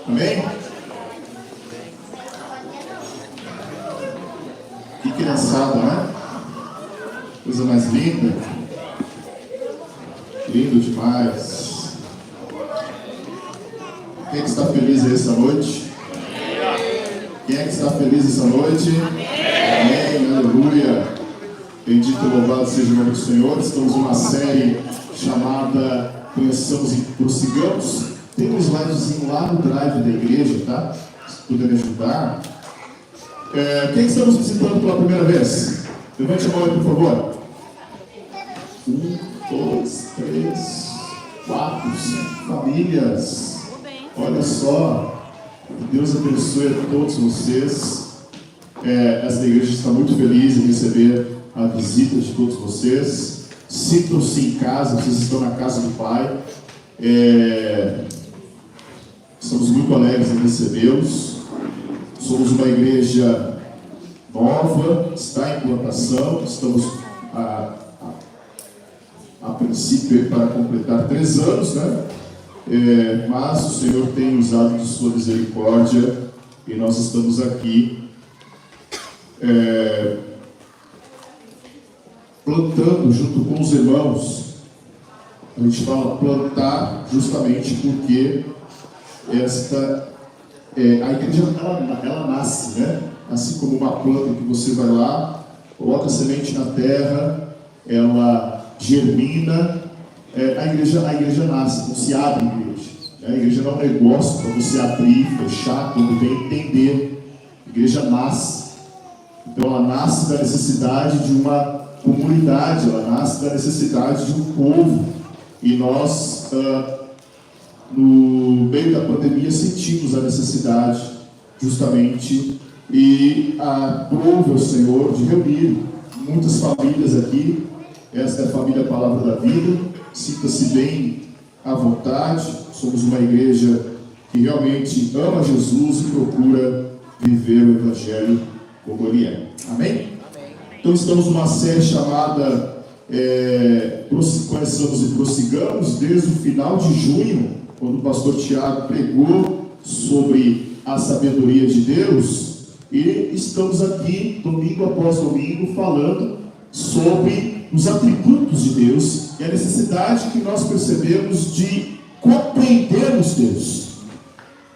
Amém? Que criançada, né? Coisa mais linda. Lindo demais. Quem é que está feliz essa noite? Quem é que está feliz essa noite? Amém. Aleluia. Bendito e louvado seja o nome do Senhor. Estamos numa série chamada Conheçamos e Prossigamos. Tem um slidezinho lá no drive da igreja, tá? Se puder me ajudar. Quem estamos visitando pela primeira vez? Levante a mão aí, por favor. 1, 2, 3, 4, 5 famílias. Olha só. Deus abençoe a todos vocês. Esta igreja está muito feliz em receber a visita de todos vocês. Sintam-se em casa, vocês estão na casa do Pai. Estamos muito alegres em recebê-los. Somos uma igreja nova, está em implantação. Estamos a princípio para completar 3 anos, né? Mas o Senhor tem usado de sua misericórdia e nós estamos aqui plantando junto com os irmãos. A gente fala plantar justamente porque a igreja ela nasce, né? Assim como uma planta que você vai lá, coloca a semente na terra, ela germina. A igreja nasce, não se abre a igreja. A igreja não é um negócio para você abrir, fechar, quando vem entender. A igreja nasce. Então ela nasce da necessidade de uma comunidade, ela nasce da necessidade de um povo. E nós, no meio da pandemia, sentimos a necessidade, justamente, e aprove o Senhor de reunir muitas famílias aqui. Esta é a família Palavra da Vida. Sinta-se bem à vontade. Somos uma igreja que realmente ama Jesus e procura viver o Evangelho como ele é. Amém? Então estamos numa série chamada Conheçamos e Prossigamos, desde o final de junho, quando o pastor Tiago pregou sobre a sabedoria de Deus, e estamos aqui, domingo após domingo, falando sobre os atributos de Deus e a necessidade que nós percebemos de compreendermos Deus.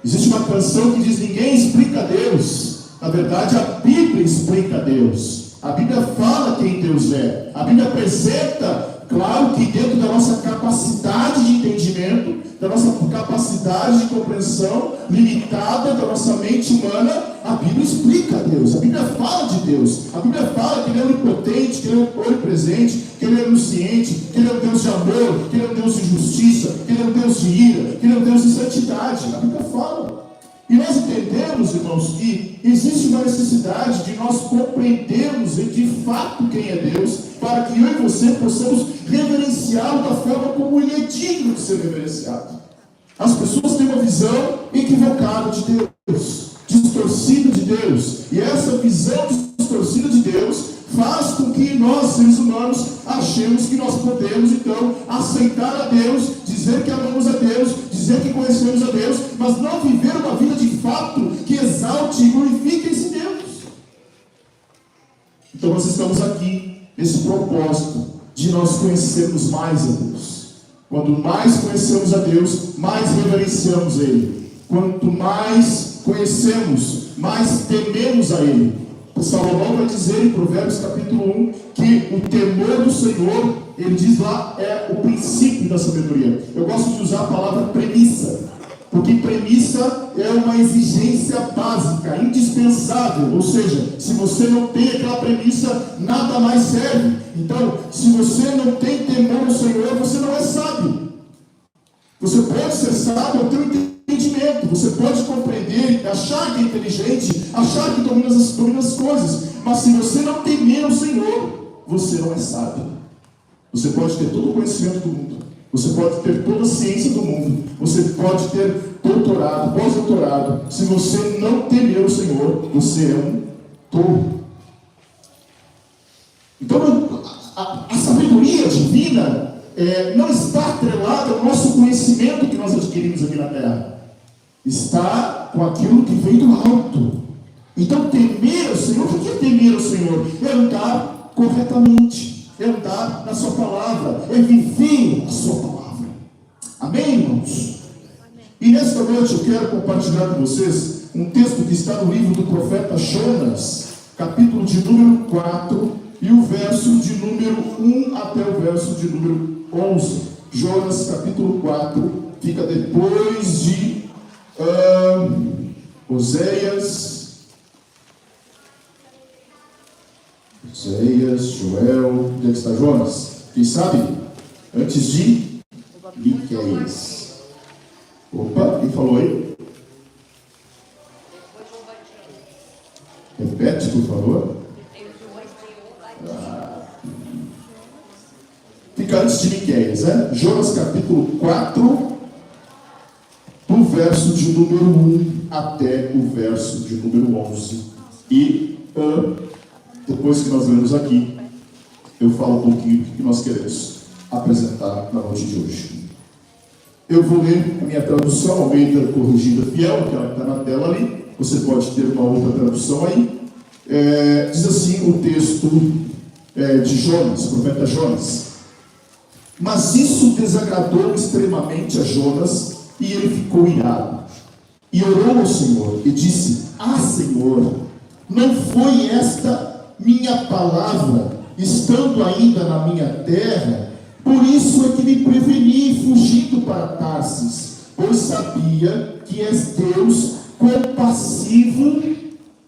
Existe uma canção que diz: ninguém explica Deus. Na verdade, a Bíblia explica Deus. A Bíblia fala quem Deus é. A Bíblia apresenta, claro que dentro da nossa capacidade de entendimento, da nossa capacidade de compreensão limitada da nossa mente humana, a Bíblia explica Deus. A Bíblia fala de Deus. A Bíblia fala que Ele é onipotente, que Ele é onipresente, que Ele é onisciente, que Ele é um Deus de amor, que Ele é um Deus de justiça, que Ele é um Deus de ira, que Ele é um Deus de santidade. A Bíblia fala. E nós entendemos, irmãos, que existe uma necessidade de nós compreendermos de fato quem é Deus, para que eu e você possamos reverenciá-lo da forma como Ele é digno de ser reverenciado. As pessoas têm uma visão equivocada de Deus, distorcida de Deus, e essa visão distorcida de Deus faz com que nós, seres humanos, achemos que nós podemos, então, aceitar a Deus, dizer que amamos a Deus, dizer que conhecemos a Deus, mas não viver uma vida de fato que exalte e glorifique esse Deus. Então nós estamos aqui nesse propósito de nós conhecermos mais a Deus. Quanto mais conhecemos a Deus, mais reverenciamos a Ele. Quanto mais conhecemos, mais tememos a Ele. O Salomão vai dizer em Provérbios capítulo 1 que o temor do Senhor, ele diz lá, é o princípio da sabedoria. Eu gosto de usar a palavra premissa, porque premissa é uma exigência básica, indispensável. Ou seja, se você não tem aquela premissa, nada mais serve. Então, se você não tem temor do Senhor, você não é sábio. Você pode ser sábio ao teu entendimento, você pode compreender, achar que é inteligente, achar que domina as coisas, mas se você não temer o Senhor, você não é sábio. Você pode ter todo o conhecimento do mundo, você pode ter toda a ciência do mundo, você pode ter doutorado, pós-doutorado, se você não temer o Senhor, você é um tolo. Então a sabedoria divina não está atrelada ao nosso conhecimento que nós adquirimos aqui na terra. está com aquilo que vem do alto. Então, temer ao Senhor, o que é temer ao Senhor? É andar corretamente, é andar na sua palavra, é viver a sua palavra. Amém, irmãos? E nesta noite eu quero compartilhar com vocês um texto que está no livro do profeta Jonas, capítulo de número 4, e o verso de número 1 até o verso de número 11. Jonas, capítulo 4, fica depois de Oséias, Joel, onde está Jonas? Quem sabe? Antes de Miqueias. Opa, quem falou aí? Repete, por favor. Fica antes de Miqueias, né? Jonas capítulo 4, do verso de número 1 até o verso de número 11. E depois que nós lemos aqui, eu falo um pouquinho do que nós queremos apresentar na noite de hoje. Eu vou ler a minha tradução, Almeida Corrigida Fiel, aquela que está na tela ali. Você pode ter uma outra tradução aí. Diz assim o texto de Jonas, profeta Jonas. Mas isso desagradou extremamente a Jonas, e ele ficou irado. E orou ao Senhor, e disse: Senhor, não foi esta minha palavra, estando ainda na minha terra? Por isso é que me preveni, fugindo para Tarsis, pois sabia que és Deus compassivo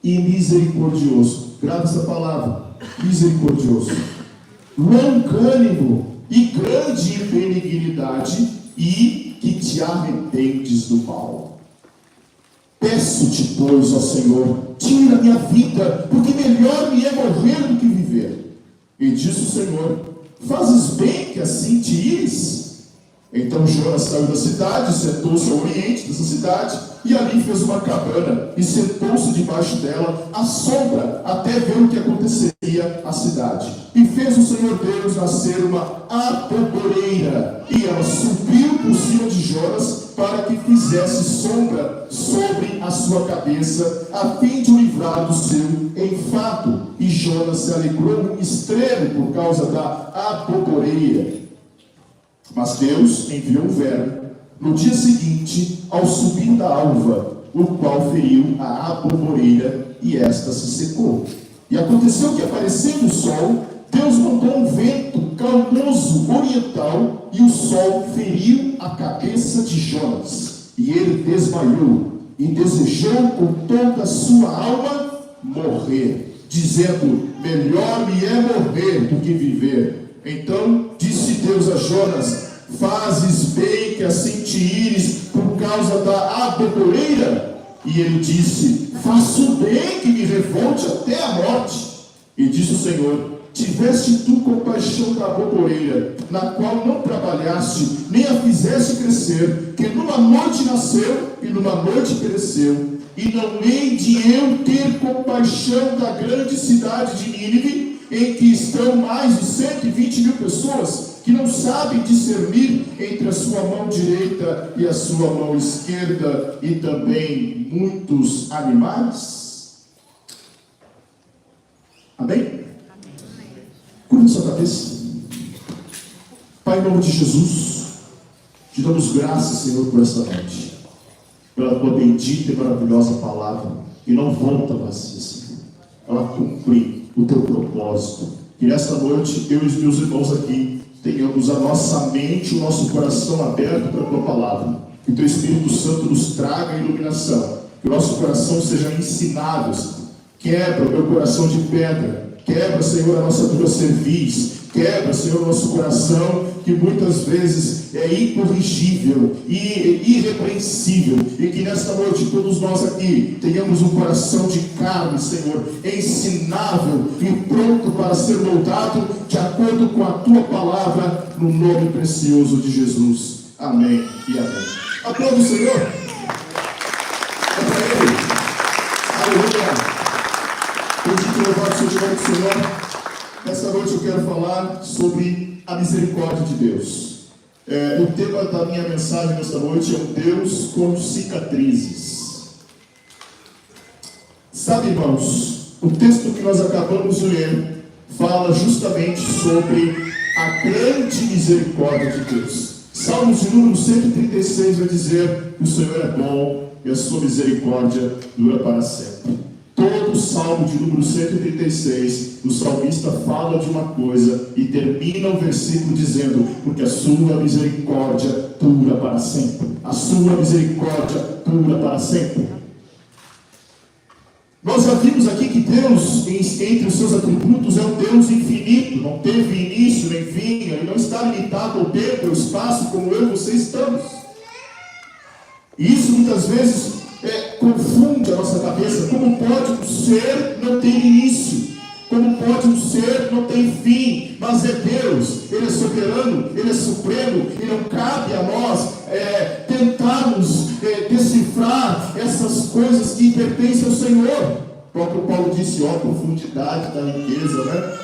e misericordioso. Grave essa palavra, misericordioso, longânimo e grande em benignidade, e que te arrependes do mal. Peço-te, pois, ó Senhor, tira minha vida, porque melhor me é morrer do que viver. E disse o Senhor: fazes bem que assim te ires? Então Jonas saiu da cidade, sentou-se ao oriente dessa cidade, e ali fez uma cabana, e sentou-se debaixo dela, à sombra, até ver o que aconteceria à cidade. E fez o Senhor Deus nascer uma aboboreira, e ela subiu por cima de Jonas, para que fizesse sombra sobre a sua cabeça, a fim de o livrar do seu enfado. E Jonas se alegrou em extremo por causa da aboboreira. Mas Deus enviou um verme no dia seguinte, ao subir da alva, o qual feriu a aboboreira, e esta se secou. E aconteceu que, aparecendo o sol, Deus mandou um vento calmoso oriental, e o sol feriu a cabeça de Jonas, e ele desmaiou, e desejou com toda a sua alma morrer, dizendo: melhor me é morrer do que viver. Então disse Deus a Jonas: fazes bem que assim te ires por causa da aboboreira? E ele disse: faço bem que me revolte até a morte. E disse o Senhor: tiveste tu compaixão da aboboreira, na qual não trabalhaste, nem a fizeste crescer, que numa noite nasceu e numa noite pereceu. E não hei de eu ter compaixão da grande cidade de Nínive, em que estão mais de 120 mil pessoas, que não sabem discernir entre a sua mão direita e a sua mão esquerda, e também muitos animais? Amém? Curva sua cabeça. Pai, em nome de Jesus, te damos graças, Senhor, por esta noite, pela tua bendita e maravilhosa palavra, que não volta vazia, Senhor. Ela cumpre o teu propósito. Que nesta noite, eu e os meus irmãos aqui tenhamos a nossa mente, o nosso coração aberto para a tua palavra. Que o teu Espírito Santo nos traga iluminação. Que o nosso coração seja ensinado, Senhor. Quebra o meu coração de pedra. Quebra, Senhor, a nossa dura cerviz. Quebra, Senhor, o nosso coração, que muitas vezes é incorrigível e irrepreensível. E que nesta noite todos nós aqui tenhamos um coração de carne, Senhor, ensinável e pronto para ser moldado de acordo com a tua palavra, no nome precioso de Jesus. Amém e amém. Aplauda o Senhor. É para Ele. Aleluia. Bendito e louvado seja o nome do Senhor. Nessa noite eu quero falar sobre a misericórdia de Deus. O tema da minha mensagem nesta noite é um Deus com cicatrizes. Sabe, irmãos, o texto que nós acabamos de ler fala justamente sobre a grande misericórdia de Deus. Salmos de número 136 vai dizer que o Senhor é bom e a sua misericórdia dura para sempre. Todo o Salmo de número 136, o salmista fala de uma coisa e termina o versículo dizendo: porque a sua misericórdia dura para sempre. A sua misericórdia dura para sempre. Nós já vimos aqui que Deus, entre os seus atributos, é um Deus infinito, não teve início nem fim, Ele não está limitado ao tempo, ao espaço, como eu e você estamos. E isso muitas vezes confunde a nossa cabeça. Como pode um ser não ter início? Como pode um ser não ter fim? Mas é Deus, Ele é soberano, Ele é supremo, e não cabe a nós tentarmos decifrar essas coisas que pertencem ao Senhor. O próprio Paulo disse: ó, profundidade da riqueza, né?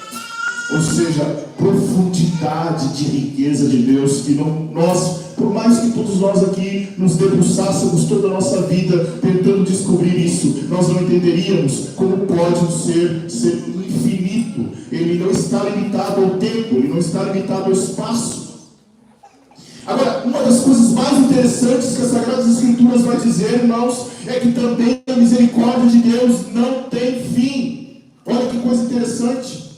Ou seja, profundidade de riqueza de Deus, que nós, por mais que todos nós aqui nos debruçássemos toda a nossa vida tentando descobrir isso, nós não entenderíamos como pode um ser infinito. Ele não está limitado ao tempo, ele não está limitado ao espaço. Agora, uma das coisas mais interessantes que as Sagradas Escrituras vai dizer, irmãos, é que também a misericórdia de Deus não tem fim. Olha que coisa interessante.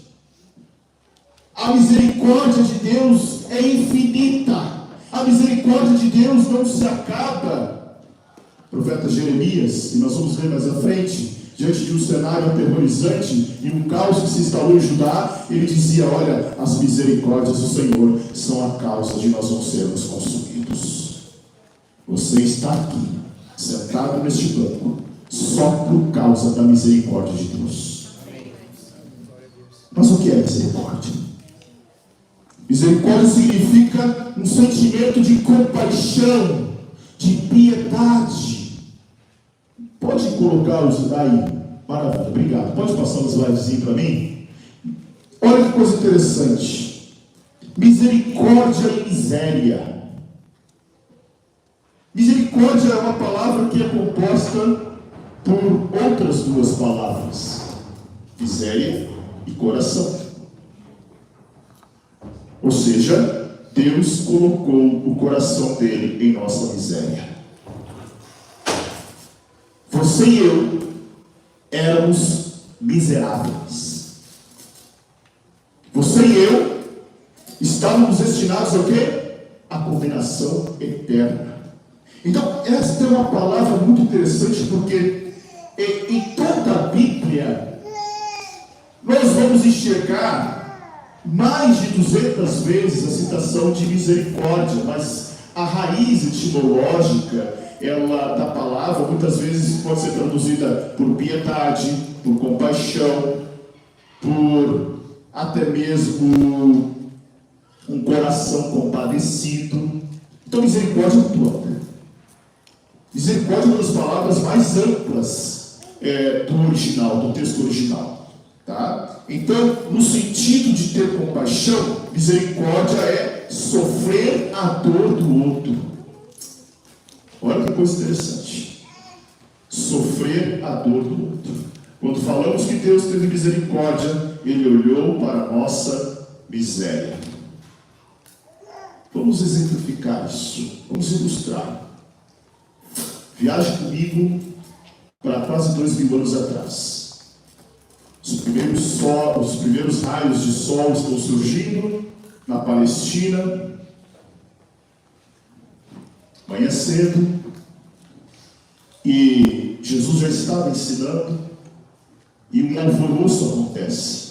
A misericórdia de Deus é infinita. A misericórdia de Deus não se acaba. O profeta Jeremias, e nós vamos ver mais à frente, diante de um cenário aterrorizante e um caos que se instalou em Judá, ele dizia: olha, as misericórdias do Senhor são a causa de nós não sermos consumidos. Você está aqui, sentado neste banco, só por causa da misericórdia de Deus. Mas o que é misericórdia? Misericórdia significa um sentimento de compaixão, de piedade. Pode colocar o slide? Maravilha, obrigado. Pode passar o slidezinho para mim? Olha que coisa interessante. Misericórdia e miséria. Misericórdia é uma palavra que é composta por outras duas palavras: miséria e coração. Ou seja, Deus colocou o coração dele em nossa miséria. Você e eu éramos miseráveis. Você e eu estávamos destinados a quê? A condenação eterna. Então, esta é uma palavra muito interessante, porque em toda a Bíblia nós vamos enxergar mais de 200 vezes a citação de misericórdia, mas a raiz etimológica da palavra muitas vezes pode ser traduzida por piedade, por compaixão, por até mesmo um coração compadecido. Então, misericórdia é muito ampla. Misericórdia é uma das palavras mais amplas do original, do texto original. Tá? Então, no sentido de ter compaixão, misericórdia é sofrer a dor do outro. Olha que coisa interessante. Sofrer a dor do outro. Quando falamos que Deus teve misericórdia, Ele olhou para a nossa miséria. Vamos exemplificar isso. Vamos ilustrar. Viaje comigo para quase 2000 anos atrás. Os primeiros raios de sol estão surgindo na Palestina. Manhã cedo. E Jesus já estava ensinando. E um alvoroço acontece.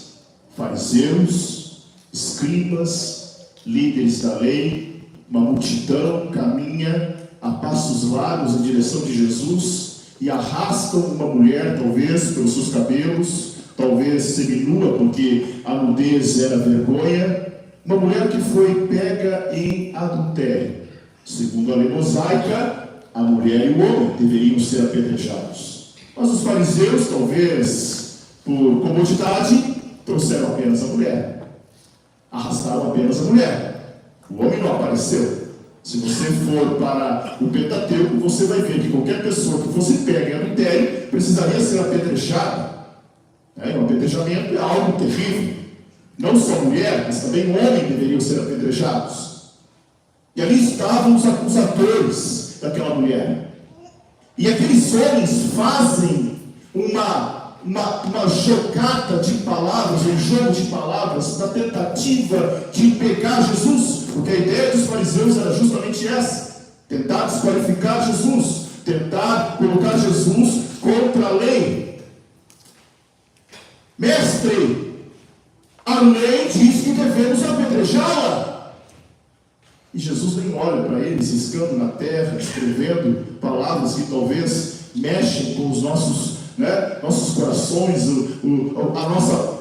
Fariseus, escribas, líderes da lei, uma multidão caminha a passos largos em direção de Jesus e arrastam uma mulher, talvez pelos seus cabelos, talvez seminua, porque a nudez era vergonha, uma mulher que foi pega em adultério. Segundo a lei mosaica, a mulher e o homem deveriam ser apedrejados. Mas os fariseus, talvez por comodidade, trouxeram apenas a mulher. Arrastaram apenas a mulher. O homem não apareceu. Se você for para o Pentateuco, você vai ver que qualquer pessoa que fosse pega em adultério precisaria ser apedrejada. O apedrejamento é algo terrível. Não só mulher, mas também homem deveriam ser apedrejados. E ali estavam os acusadores daquela mulher. E aqueles homens fazem uma jogada de palavras, um jogo de palavras, na tentativa de pegar Jesus. Porque a ideia dos fariseus era justamente essa: tentar desqualificar Jesus, tentar colocar Jesus contra a lei. Mestre, a lei diz que devemos apedrejá-la. E Jesus nem olha para eles, riscando na terra, escrevendo palavras que talvez mexem com os nossos corações,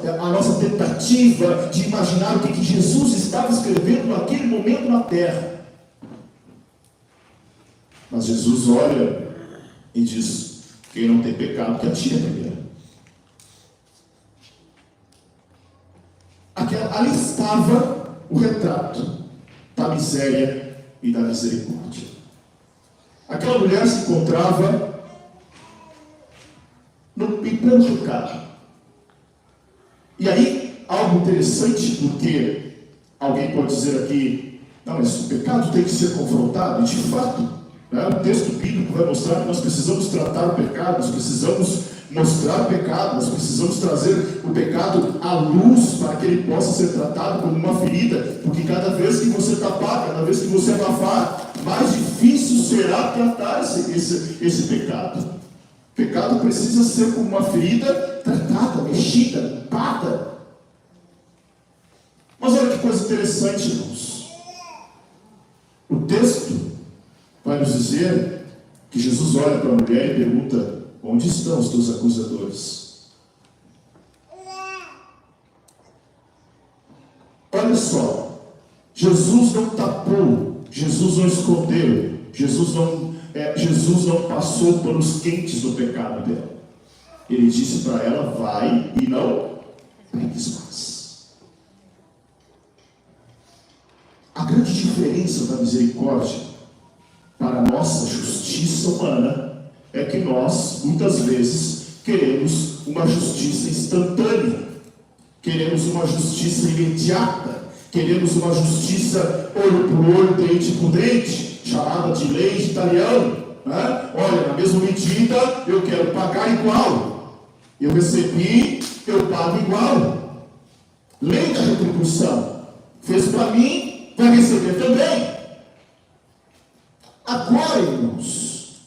a nossa tentativa de imaginar o que Jesus estava escrevendo naquele momento na terra. Mas Jesus olha e diz: quem não tem pecado, que atire primeiro. Ali estava o retrato da miséria e da misericórdia. Aquela mulher se encontrava no pleno pecado. E aí, algo interessante, porque alguém pode dizer aqui: não, mas o pecado tem que ser confrontado. E de fato, o texto bíblico vai mostrar que nós precisamos tratar o pecado, nós precisamos mostrar o pecado, nós precisamos trazer o pecado à luz para que ele possa ser tratado como uma ferida, porque cada vez que você tapar, cada vez que você abafar, mais difícil será tratar esse pecado. O pecado precisa ser como uma ferida tratada, mexida, limpada. Mas olha que coisa interessante, irmãos. O texto vai nos dizer que Jesus olha para a mulher e pergunta: onde estão os teus acusadores? Olha só, Jesus não tapou, Jesus não escondeu, Jesus não passou panos quentes do pecado dela. Ele disse para ela: vai e não peques mais. A grande diferença da misericórdia para a nossa justiça humana é que nós, muitas vezes, queremos uma justiça instantânea, queremos uma justiça imediata, queremos uma justiça olho por olho, dente por dente, chamada de lei de Italiano. Olha, na mesma medida, eu quero pagar igual. Eu recebi, eu pago igual. Lei da retribuição. Fez para mim, vai receber também. Agora, irmãos,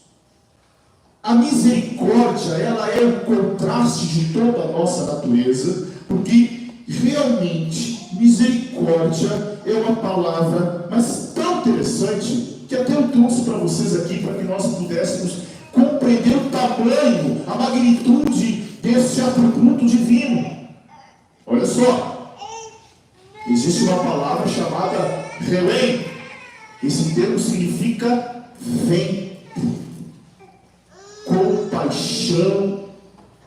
a misericórdia, ela é o contraste de toda a nossa natureza, porque realmente misericórdia é uma palavra, mas tão interessante, que até eu trouxe para vocês aqui, para que nós pudéssemos compreender o tamanho, a magnitude desse atributo divino. Olha só, existe uma palavra chamada relém. Esse termo significa ventre, compaixão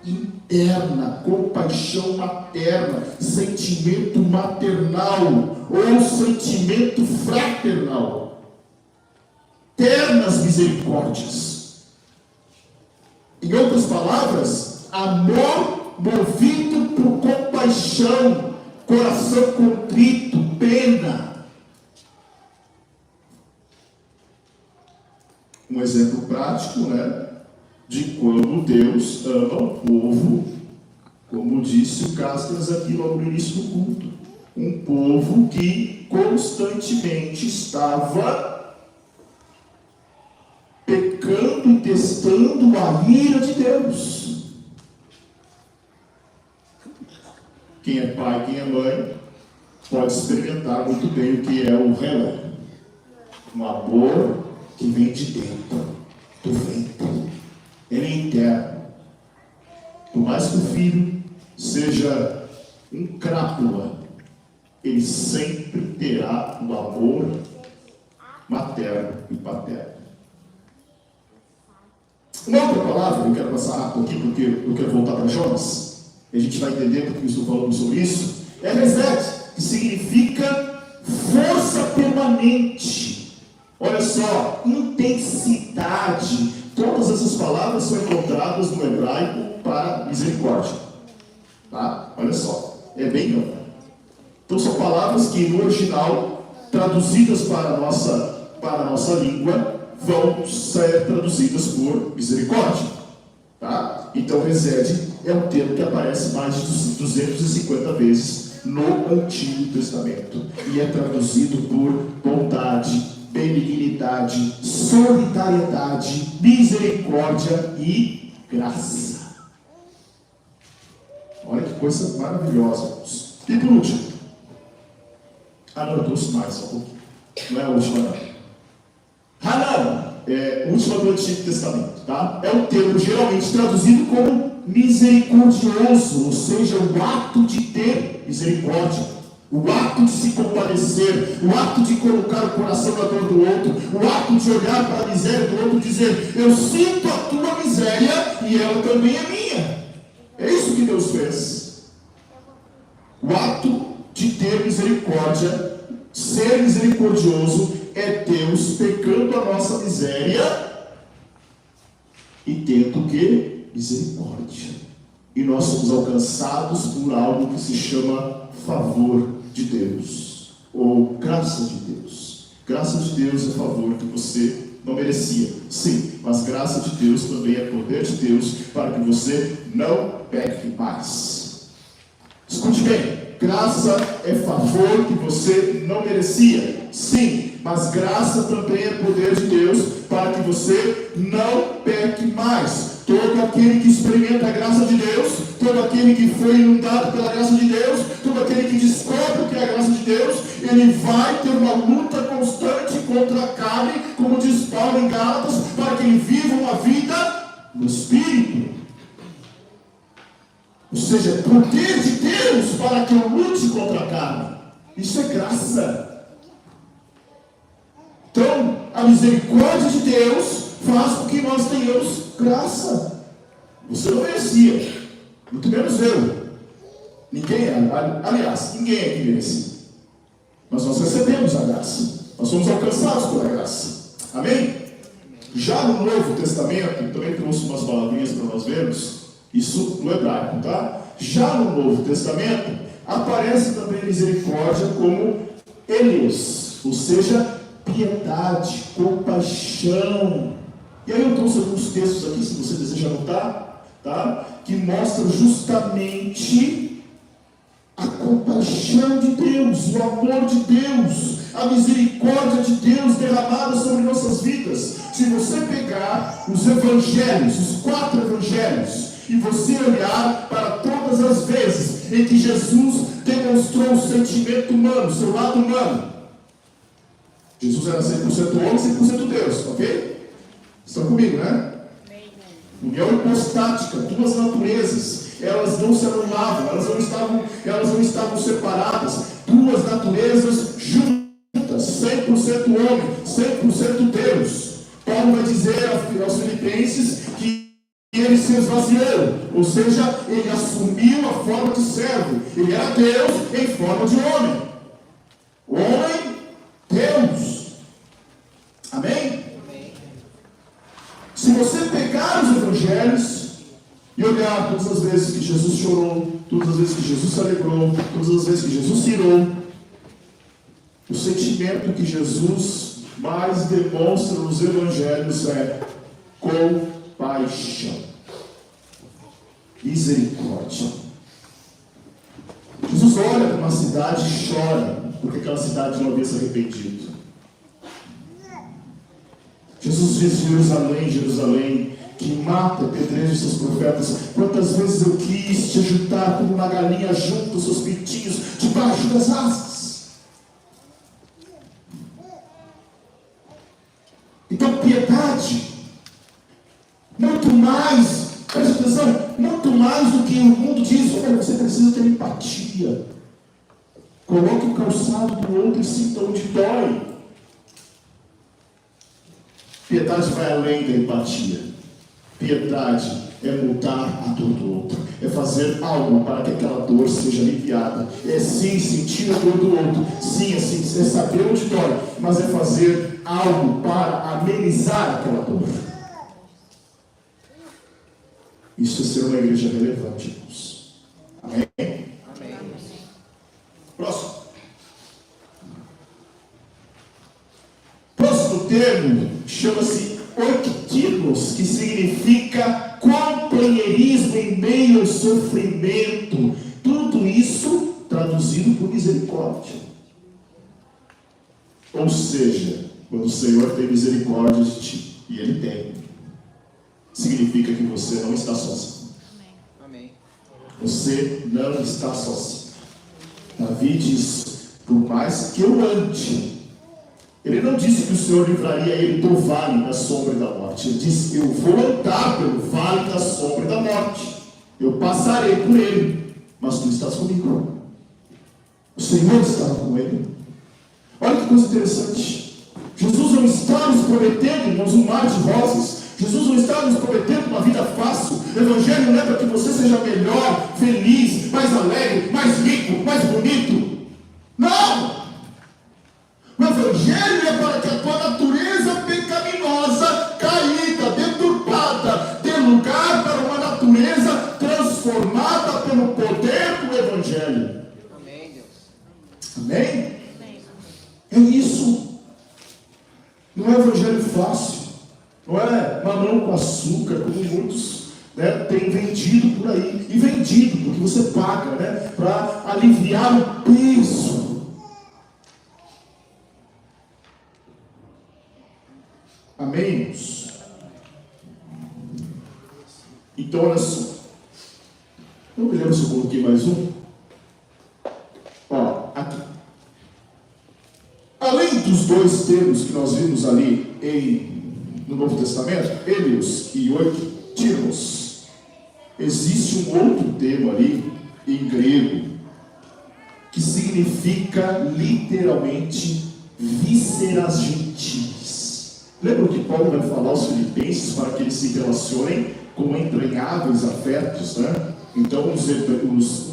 interna, compaixão materna, sentimento maternal ou sentimento fraternal, ternas misericórdias. Em outras palavras, amor movido por compaixão, coração contrito, pena. Um exemplo prático, de quando Deus ama o povo, como disse o Castras aqui logo no início do culto. Um povo que constantemente estava pecando e testando a ira de Deus. Quem é pai, quem é mãe, pode experimentar muito bem o que é o relé. Um amor que vem de dentro, do ventre. Ele é interno. Por mais que o filho seja um crápula, ele sempre terá o amor materno e paterno. Uma outra palavra, eu quero passar rápido aqui, porque eu quero voltar para Jonas, e a gente vai entender porque eu estou falando sobre isso, é Reset, que significa força permanente. Olha só, intensidade. Todas essas palavras são encontradas no hebraico para misericórdia. Tá? Olha só, é bem amplo. Então são palavras que no original, traduzidas para a nossa língua, vão ser traduzidas por misericórdia. Tá? Então resede é um termo que aparece mais de 250 vezes no Antigo Testamento. E é traduzido por bondade, benignidade, solidariedade, misericórdia e graça. Olha que coisa maravilhosa, irmãos. E por último, não, eu trouxe mais, só um pouquinho. Não é a última, não. Hanan, última do Antigo Testamento, tá? É um termo geralmente traduzido como misericordioso, ou seja, o ato de ter misericórdia. O ato de se compadecer, o ato de colocar o coração na dor do outro, o ato de olhar para a miséria do outro e dizer: eu sinto a tua miséria e ela também é minha. É isso que Deus fez. O ato de ter misericórdia, ser misericordioso, é Deus pegando a nossa miséria e tendo o quê? Misericórdia. E nós somos alcançados por algo que se chama favor de Deus, ou graça de Deus. Graça de Deus é favor que você não merecia, sim, mas graça de Deus também é poder de Deus para que você não peque mais. Escute bem, graça é favor que você não merecia, sim, mas graça também é poder de Deus para que você não peque mais. Todo aquele que experimenta a graça de Deus, todo aquele que foi inundado pela graça de Deus, todo aquele que descobre o que é a graça de Deus, ele vai ter uma luta constante contra a carne, como diz Paulo em Gálatas, para que ele viva uma vida no Espírito. Ou seja, poder de Deus para que eu lute contra a carne. Isso é graça. Então, a misericórdia de Deus faz com que nós tenhamos graça. Você não merecia, muito menos eu. Ninguém, aliás, ninguém aqui merecia. Mas nós recebemos a graça. Nós somos alcançados pela graça. Amém? Já no Novo Testamento, também trouxe umas palavrinhas para nós vermos, isso no hebraico, tá? Já no Novo Testamento, aparece também misericórdia como Elios, ou seja, piedade, compaixão. E aí eu trouxe alguns textos aqui, se você deseja anotar, tá? Que mostram justamente a compaixão de Deus, o amor de Deus, a misericórdia de Deus derramada sobre nossas vidas. Se você pegar os evangelhos, os 4 evangelhos, e você olhar para todas as vezes em que Jesus demonstrou o sentimento humano, o seu lado humano, Jesus era 100% homem, 100% Deus, ok? Estão comigo, né? União hipostática, duas naturezas, elas não se anulavam, elas não estavam separadas, duas naturezas juntas, 100% homem, 100% Deus. Paulo vai dizer aos Filipenses que ele se esvaziou, ou seja, ele assumiu a forma de servo, ele era Deus em forma de homem. Homem, Deus. Amém? Se você pegar os evangelhos e olhar todas as vezes que Jesus chorou, todas as vezes que Jesus se alegrou, todas as vezes que Jesus se irou, o sentimento que Jesus mais demonstra nos evangelhos é compaixão, misericórdia. Jesus olha para uma cidade e chora porque aquela cidade não havia se arrependido. Jesus diz: Jerusalém, Jerusalém, que mata e apedreja os seus profetas, quantas vezes eu quis te ajudar como uma galinha junta os seus pintinhos debaixo das asas. Então, piedade, muito mais, preste atenção, muito mais do que o mundo diz. Olha, você precisa ter empatia. Coloque o calçado do outro e sinta onde dói. Piedade vai além da empatia. Piedade é mudar a dor do outro, é fazer algo para que aquela dor seja aliviada. É sim sentir a dor do outro, sim, é saber onde dói, mas é fazer algo para amenizar aquela dor. Isso é ser uma igreja relevante, irmãos. Amém? Amém. Próximo. Próximo termo chama-se oiktinos, que significa companheirismo em meio ao sofrimento. Tudo isso traduzido por misericórdia. Ou seja, quando o Senhor tem misericórdia de ti, e Ele tem, significa que você não está sozinho. Amém. Você não está sozinho. Davi diz: por mais que eu ande. Ele não disse que o Senhor livraria ele do vale da sombra e da morte. Ele disse: eu vou andar pelo vale da sombra e da morte. Eu passarei por ele, mas tu estás comigo. O Senhor estava com ele. Olha que coisa interessante. Jesus não está nos prometendo, irmãos, um mar de rosas. Jesus não está nos prometendo uma vida fácil. O Evangelho não é para que você seja melhor, feliz, mais alegre, mais rico, mais bonito. Não! O Evangelho é para que a tua natureza pecaminosa, caída, deturpada, dê lugar para uma natureza transformada pelo poder do Evangelho. Amém, Deus. Amém? É isso. Não é Evangelho fácil. Não é mamão com açúcar, como muitos têm vendido por aí. E vendido, porque você paga, para aliviar o peso. Amém? Então, olha só. Eu me lembro se eu coloquei mais um. Ó, aqui. Além dos dois termos que nós vimos ali no Novo Testamento, Helios e oiktinos, existe um outro termo ali em grego que significa literalmente vísceras gentis. Lembra que Paulo vai falar aos filipenses para que eles se relacionem com entranháveis afetos, Então os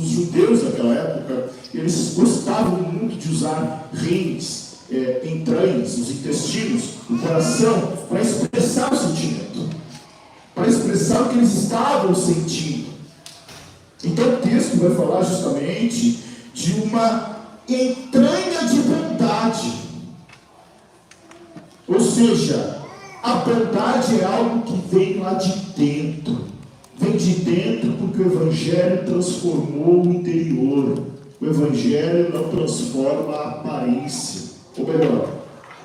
judeus daquela época, eles gostavam muito de usar rins, entranhas, os intestinos, o coração, para expressar o sentimento, para expressar o que eles estavam sentindo. Então o texto vai falar justamente de uma entranha de bondade. Ou seja, a bondade é algo que vem lá de dentro. Vem de dentro porque o Evangelho transformou o interior. O Evangelho não transforma a aparência. Ou melhor,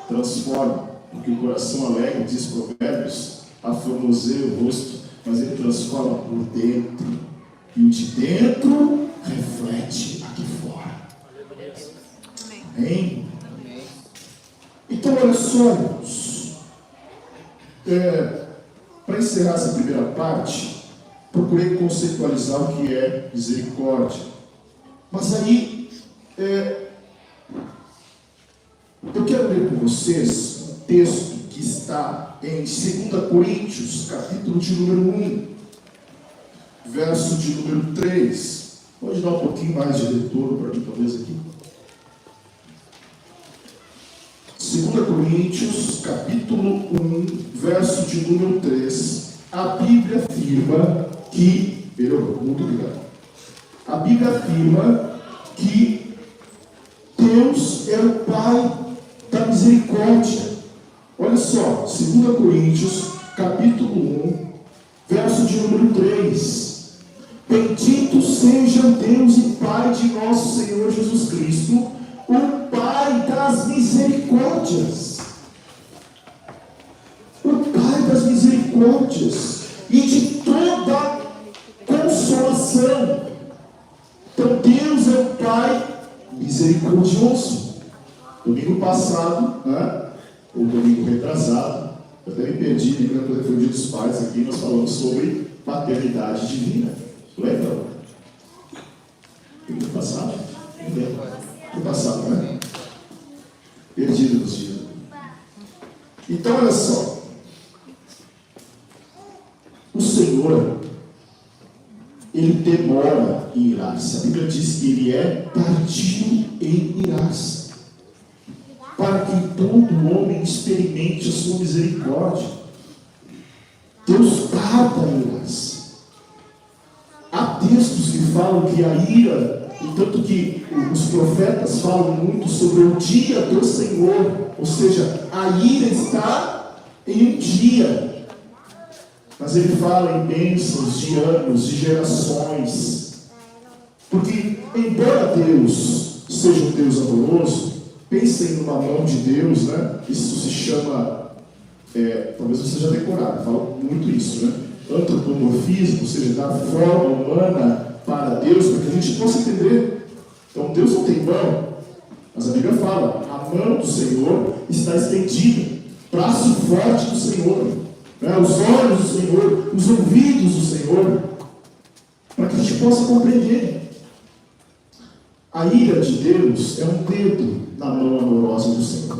transforma. Porque o coração alegre, diz Provérbios, aformoseia o rosto, mas ele transforma por dentro. E o de dentro reflete aqui fora. Amém? Então, olha só, irmãos, para encerrar essa primeira parte, procurei conceitualizar o que é misericórdia. Mas aí, eu quero ler com vocês um texto que está em 2 Coríntios, capítulo de número 1, verso de número 3. Pode dar um pouquinho mais de retorno para mim, talvez, aqui. 2 Coríntios, capítulo 1, verso de número 3. A Bíblia afirma que... Melhorou, muito obrigado. A Bíblia afirma que Deus é o Pai da misericórdia. Olha só, 2 Coríntios, capítulo 1, verso de número 3. Bendito seja Deus e Pai de nosso Senhor Jesus Cristo, o Pai das misericórdias. O Pai das misericórdias e de toda consolação. Então Deus é o Pai misericordioso. Domingo passado, ou domingo retrasado, eu até me perdi, quando foi o Dia dos Pais aqui, nós falamos sobre paternidade divina. Lembra? Domingo passado? Não lembro. Foi passado, Perdido nos dias. Então, olha só. Senhor, ele demora em irar-se. A Bíblia diz que ele é tardio em irar-se, para que todo homem experimente a sua misericórdia. Deus tarda em irar-se. Há textos que falam que a ira, e tanto que os profetas falam muito sobre o dia do Senhor, ou seja, a ira está em um dia, mas ele fala em bênçãos de anos, de gerações, porque embora Deus seja um Deus amoroso, pensem numa mão de Deus, né? Isso se chama, talvez você já decorado, fala muito isso, né? Antropomorfismo, ou seja, dar forma humana para Deus, para que a gente possa entender. Então Deus não tem mão, mas a Bíblia fala, a mão do Senhor está estendida, braço forte do Senhor, né? Os olhos do Senhor, os ouvidos do Senhor, para que a gente possa compreender. A ira de Deus é um dedo na mão amorosa do Senhor.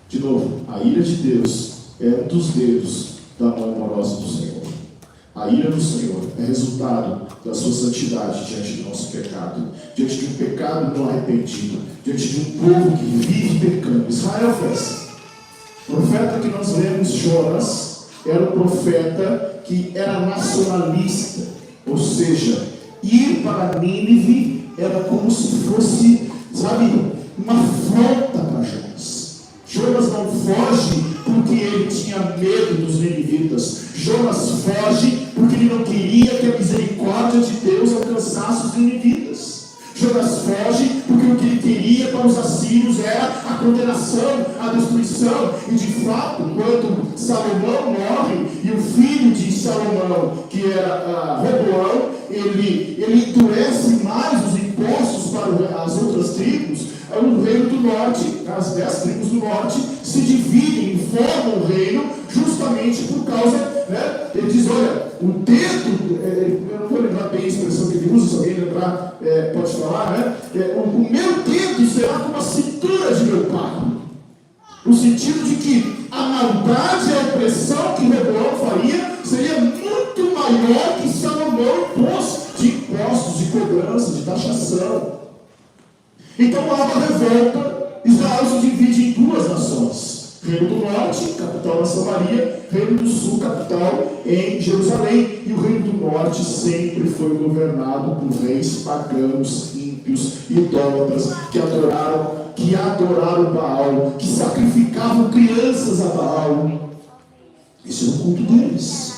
De novo, a ira de Deus é um dos dedos da mão amorosa do Senhor. A ira do Senhor é resultado da sua santidade diante do nosso pecado, diante de um pecado não arrependido, diante de um povo que vive pecando. Israel fez. O profeta que nós lemos, Jonas, era um profeta que era nacionalista, ou seja, ir para Nínive era como se fosse, uma afronta para Jonas. Jonas não foge porque ele tinha medo dos ninivitas. Jonas foge porque ele não queria que a misericórdia de Deus alcançasse os ninivitas. Jonas foge porque o que ele queria para os assírios era a condenação, a destruição. E de fato, quando Salomão morre e o filho de Salomão, que era Roboão, ele endurece mais os impostos para as outras tribos. O reino do norte, as 10 tribos do norte, se dividem e formam o reino justamente por causa, né? Ele diz, olha, o dedo, eu não vou lembrar bem a expressão que ele usa, se alguém lembrar, pode falar, né? O meu dedo será como a cintura de meu pai. No sentido de que a maldade e a opressão que Roboão faria seria muito maior que Salomão impôs de impostos, de cobrança, de taxação. Então há uma revolta, Israel se divide em duas nações. Reino do Norte, capital na Samaria, Reino do Sul, capital em Jerusalém. E o Reino do Norte sempre foi governado por reis pagãos, ímpios, idólatras, que adoraram Baal, que sacrificavam crianças a Baal. Esse era o culto deles.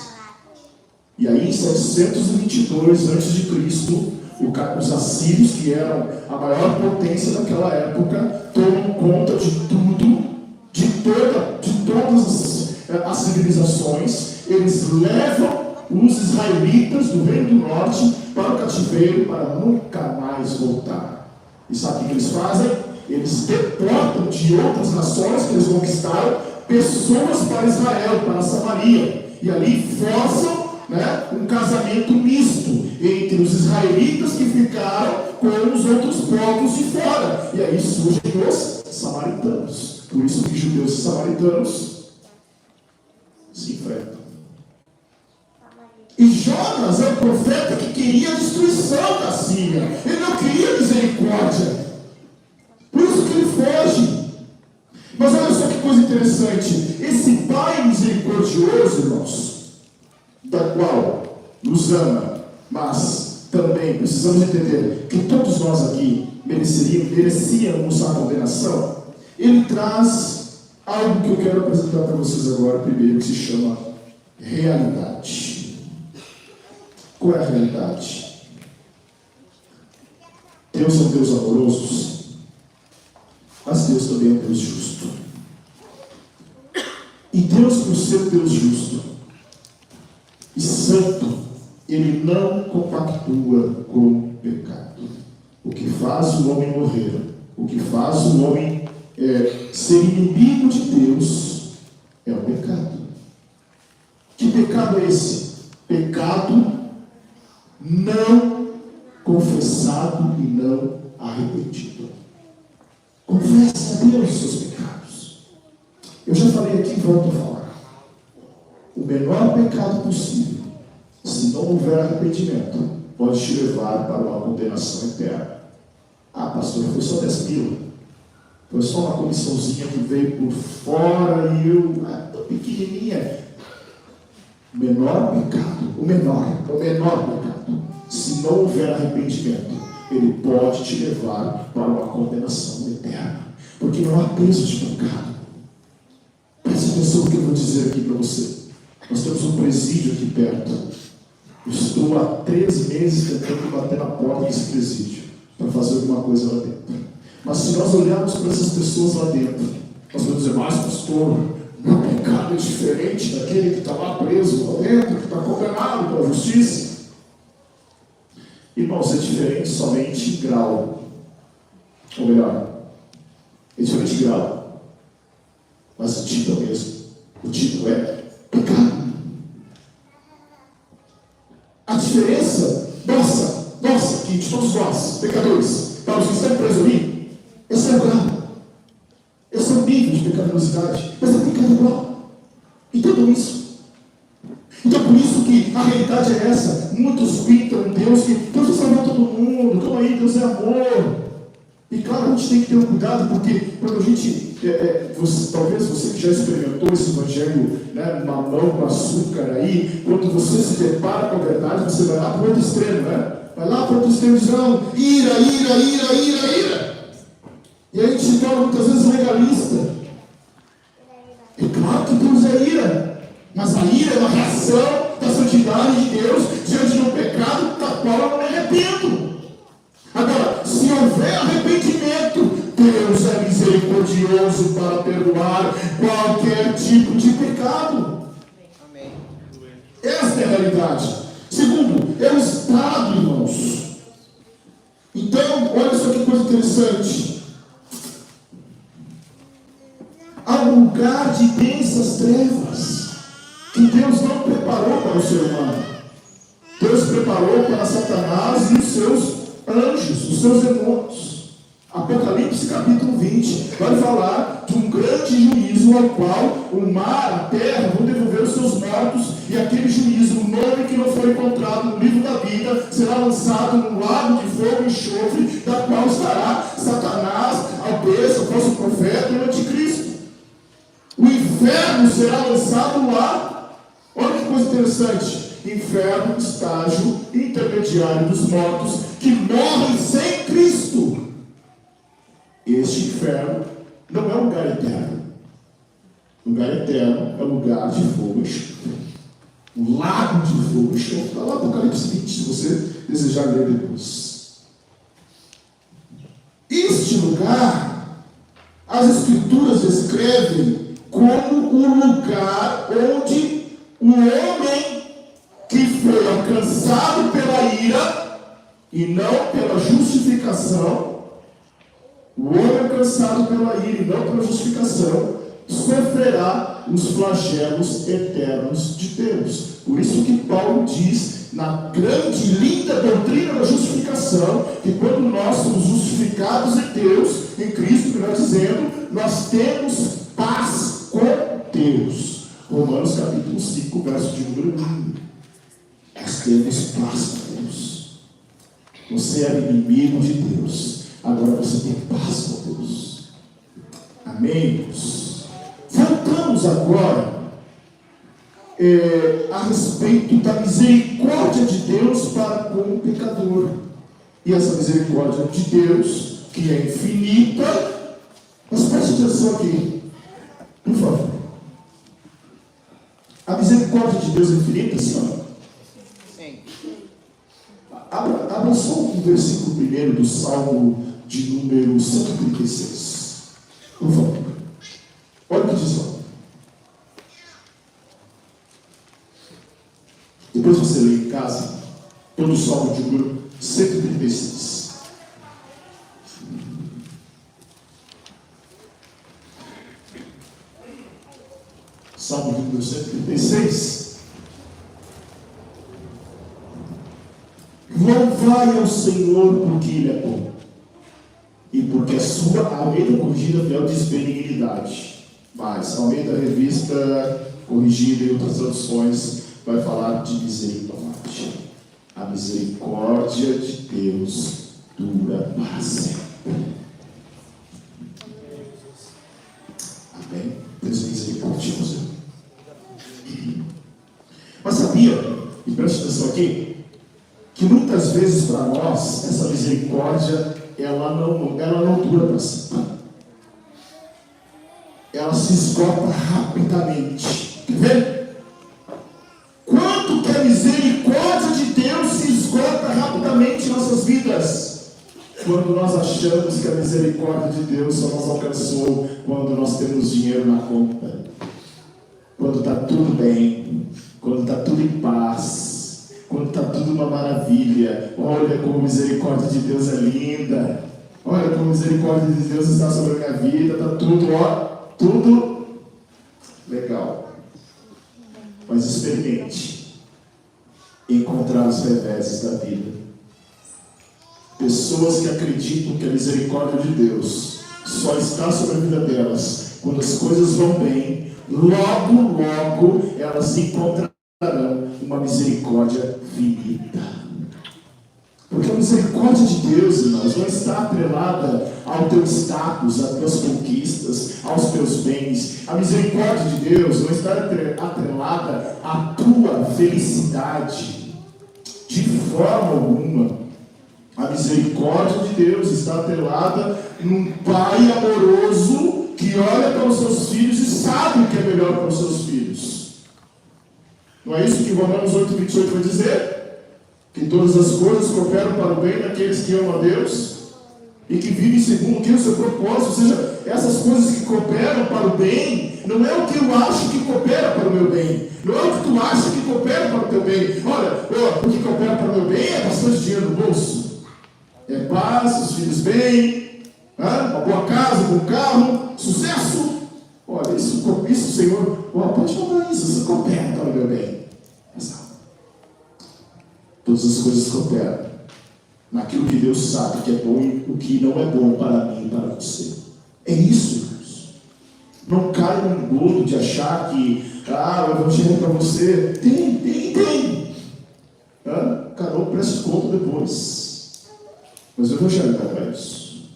E aí em 722 a.C., os assírios, que eram a maior potência daquela época, tomam conta de tudo, de todas as civilizações. Eles levam os israelitas do Reino do Norte para o cativeiro para nunca mais voltar. E sabe o que eles fazem? Eles deportam de outras nações que eles conquistaram pessoas para Israel, para Samaria, e ali forçam um casamento misto entre os israelitas que ficaram com os outros povos de fora. E aí surgem os samaritanos. Por isso que judeus e samaritanos se enfrentam. E Jonas é o profeta que queria a destruição da Síria. Ele não queria misericórdia. Por isso que ele foge. Mas olha só que coisa interessante. Esse Pai misericordioso, irmãos, da qual nos ama, mas também precisamos entender que todos nós aqui merecíamos a condenação. Ele traz algo que eu quero apresentar para vocês agora, primeiro, que se chama realidade. Qual é a realidade? Deus é um Deus amoroso, mas Deus também é um Deus justo. E Deus, por ser Deus justo e santo, ele não compactua com o pecado. O que faz o homem morrer, o que faz o homem ser inimigo de Deus, é o pecado. Que pecado é esse? Pecado não confessado e não arrependido. Confesse a Deus os seus pecados. Eu já falei aqui e volto a falar. O o menor pecado possível, se não houver arrependimento, pode te levar para uma condenação eterna. Ah, pastor, foi só 10 pila. Foi só uma comissãozinha que veio por fora e eu, tão pequenininha. O menor pecado, se não houver arrependimento, ele pode te levar para uma condenação eterna. Porque não há peso de pecado. Preste atenção no que eu vou dizer aqui para você. Nós temos um presídio aqui perto. Eu estou há 3 meses tentando bater na porta desse presídio para fazer alguma coisa lá dentro. Mas se nós olharmos para essas pessoas lá dentro, nós vamos dizer, mas pastor, meu pecado é diferente daquele que está lá preso lá dentro, que está condenado pela justiça. Irmãos, é diferente somente em grau. Ou melhor, é diferente em grau. Mas o título é mesmo. O título é pecado. A diferença, nossa, que de todos nós, pecadores, para os que estão presos ali, esse é o grau. Esse é o nível de pecaminosidade. Mas é pecado igual. Entendam isso. Então por isso que a realidade é essa. Muitos pintam Deus que Deus vai salvar todo mundo. Então aí Deus é amor. E claro, a gente tem que ter um cuidado, porque quando a gente, talvez você que já experimentou esse evangelho, né, mamão com açúcar aí, quando você se depara com a verdade, você vai lá para o outro extremo, né? Vai lá para o outro extremo e diz, não, ira. E aí a gente se torna muitas vezes legalista. É claro que Deus é ira, mas a ira é uma reação da santidade de Deus diante de um pecado da qual eu não me arrependo. Agora, se houver arrependimento, Deus é misericordioso para perdoar qualquer tipo de pecado. Amém. Esta é a realidade. Segundo, é o estado, irmãos. Então, olha só que coisa interessante. Há um lugar de densas trevas que Deus não preparou para o ser humano. Deus preparou para Satanás e os seus anjos, os seus demônios. Apocalipse capítulo 20 vai falar de um grande juízo ao qual o mar, a terra vão devolver os seus mortos, e aquele juízo, o nome que não foi encontrado no livro da vida, será lançado no lago de fogo e enxofre, da qual estará Satanás, a besta, o falso profeta e o anticristo. O inferno será lançado lá. Olha que coisa interessante. Inferno, estágio intermediário dos mortos que morrem sem Cristo. Este inferno não é um lugar eterno. Lugar eterno é um lugar de fogo e enxofre. Um lago de fogo e enxofre. Está lá no Apocalipse 20, se você desejar ler depois. Este lugar, as Escrituras descrevem como o lugar onde o homem que foi alcançado pela ira e não pela justificação, o homem alcançado pela ira e não pela justificação, sofrerá os flagelos eternos de Deus. Por isso que Paulo diz, na grande e linda doutrina da justificação, que quando nós somos justificados em Deus, em Cristo, melhor dizendo, nós temos paz com Deus. Romanos capítulo 5, verso de número 1. Nós temos paz com Deus. Você era inimigo de Deus, agora você tem paz com Deus. Amém? Voltamos agora a respeito da misericórdia de Deus para com o pecador. E essa misericórdia de Deus, que é infinita, mas preste atenção aqui, por favor. A misericórdia de Deus é infinita, senhora? Sim. Abra só o versículo 1 do Salmo de número 136. Por favor. Olha o que diz lá. Depois você lê em casa todo o Salmo de número 136. Salmo de número 136. Louvai ao Senhor porque Ele é bom, e porque a sua Almeida corrigida fiel diz benignidade. Mas Almeida Revista corrigida em outras traduções, vai falar de misericórdia. A misericórdia de Deus dura para sempre. Amém? Deus é misericordioso. Mas sabia, e preste atenção aqui, que muitas vezes para nós, essa misericórdia, ela não dura para sempre. Ela se esgota rapidamente. Quer ver? Quanto que a misericórdia de Deus se esgota rapidamente em nossas vidas? Quando nós achamos que a misericórdia de Deus só nos alcançou quando nós temos dinheiro na conta, quando está tudo bem, quando está tudo em paz, quando está tudo uma maravilha. Olha como a misericórdia de Deus é linda, olha como a misericórdia de Deus está sobre a minha vida, está tudo, tudo legal. Mas experimente encontrar os reveses da vida. Pessoas que acreditam que a misericórdia de Deus só está sobre a vida delas quando as coisas vão bem, logo elas encontrarão uma misericórdia finita. Porque a misericórdia de Deus, irmãos, não está atrelada ao teu status, às tuas conquistas, aos teus bens. A misericórdia de Deus não está atrelada à tua felicidade, de forma alguma. A misericórdia de Deus está atrelada num pai amoroso que olha para os seus filhos e sabe o que é melhor para os seus filhos. Não é isso que Romanos 8:28 vai dizer? Que todas as coisas cooperam para o bem daqueles que amam a Deus e que vivem segundo o seu propósito. Ou seja, essas coisas que cooperam para o bem não é o que eu acho que coopera para o meu bem, não é o que tu acha que coopera para o teu bem. Olha, o que coopera para o meu bem é bastante dinheiro no bolso, é paz, os filhos bem, uma boa casa, um bom carro, sucesso. Olha, isso Senhor, pode falar isso coopera para o meu bem. Mas não. Todas as coisas cooperam naquilo que Deus sabe que é bom e o que não é bom para mim e para você. É isso, irmãos. Não caia no engodo de achar que o evangelho para você tem. Carol, preste conta depois. Mas o evangelho não é isso.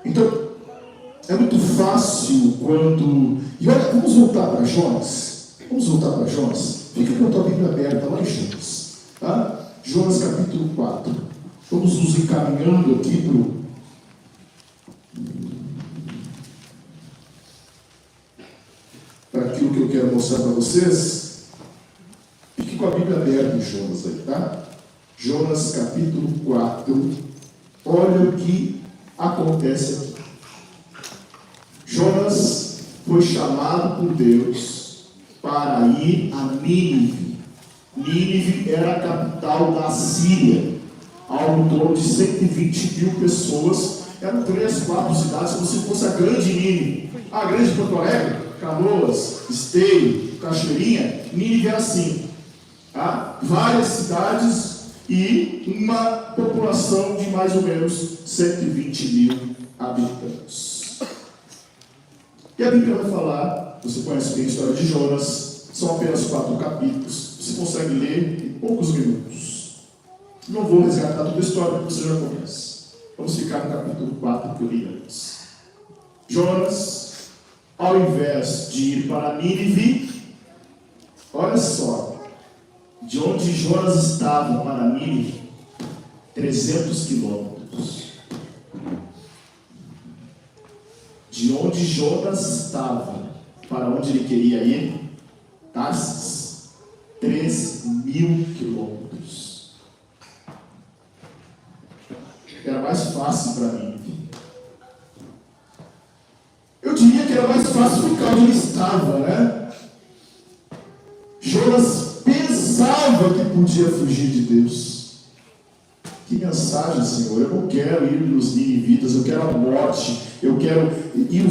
Então, é muito fácil quando... E olha, vamos voltar para Jonas. Fica com a tua Bíblia aberta lá em Jonas. Tá? Jonas capítulo 4. Vamos nos encaminhando aqui para aquilo que eu quero mostrar para vocês. Fique com a Bíblia aberta em Jonas aí, tá? Jonas capítulo 4. Olha o que acontece aqui. Jonas foi chamado por Deus para ir a Nínive. Nínive era a capital da Síria, algo em torno de 120 mil pessoas. Eram 3, 4 cidades, como se fosse a grande Nínive. A grande Porto Alegre, Canoas, Esteio, Cachoeirinha. Nínive era assim, tá? Várias cidades e uma população de mais ou menos 120 mil habitantes. E a Bíblia vai falar, você conhece bem a história de Jonas, são apenas 4 capítulos. Você consegue ler em poucos minutos. Não vou resgatar toda a história que você já conhece. Vamos ficar no capítulo 4 que eu li antes. Jonas, ao invés de ir para Nínive, olha só, de onde Jonas estava para Nínive, 300 quilômetros. De onde Jonas estava para onde ele queria ir, Tarsis, 3.000 quilômetros. Era mais fácil para mim. Eu diria que era mais fácil ficar onde ele estava, né? Jonas pensava que podia fugir de Deus. Que mensagem, Senhor! Eu não quero ir nos ninivitas, eu quero a morte, eu quero... E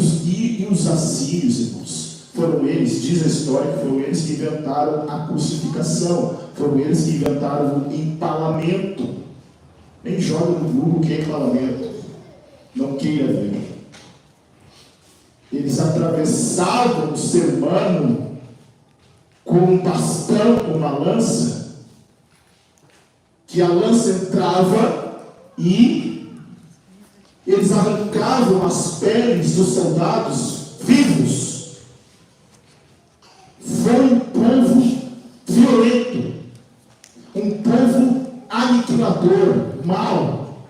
os assírios, irmãos? Foram eles, diz a história, que foram eles que inventaram a crucificação, foram eles que inventaram o empalamento. Nem joga no Google o que é empalamento, não queira ver. Eles atravessavam o ser humano com um bastão, com uma lança, que a lança entrava e eles arrancavam as peles dos soldados vivos. Foi um povo violento, um povo aniquilador, mau.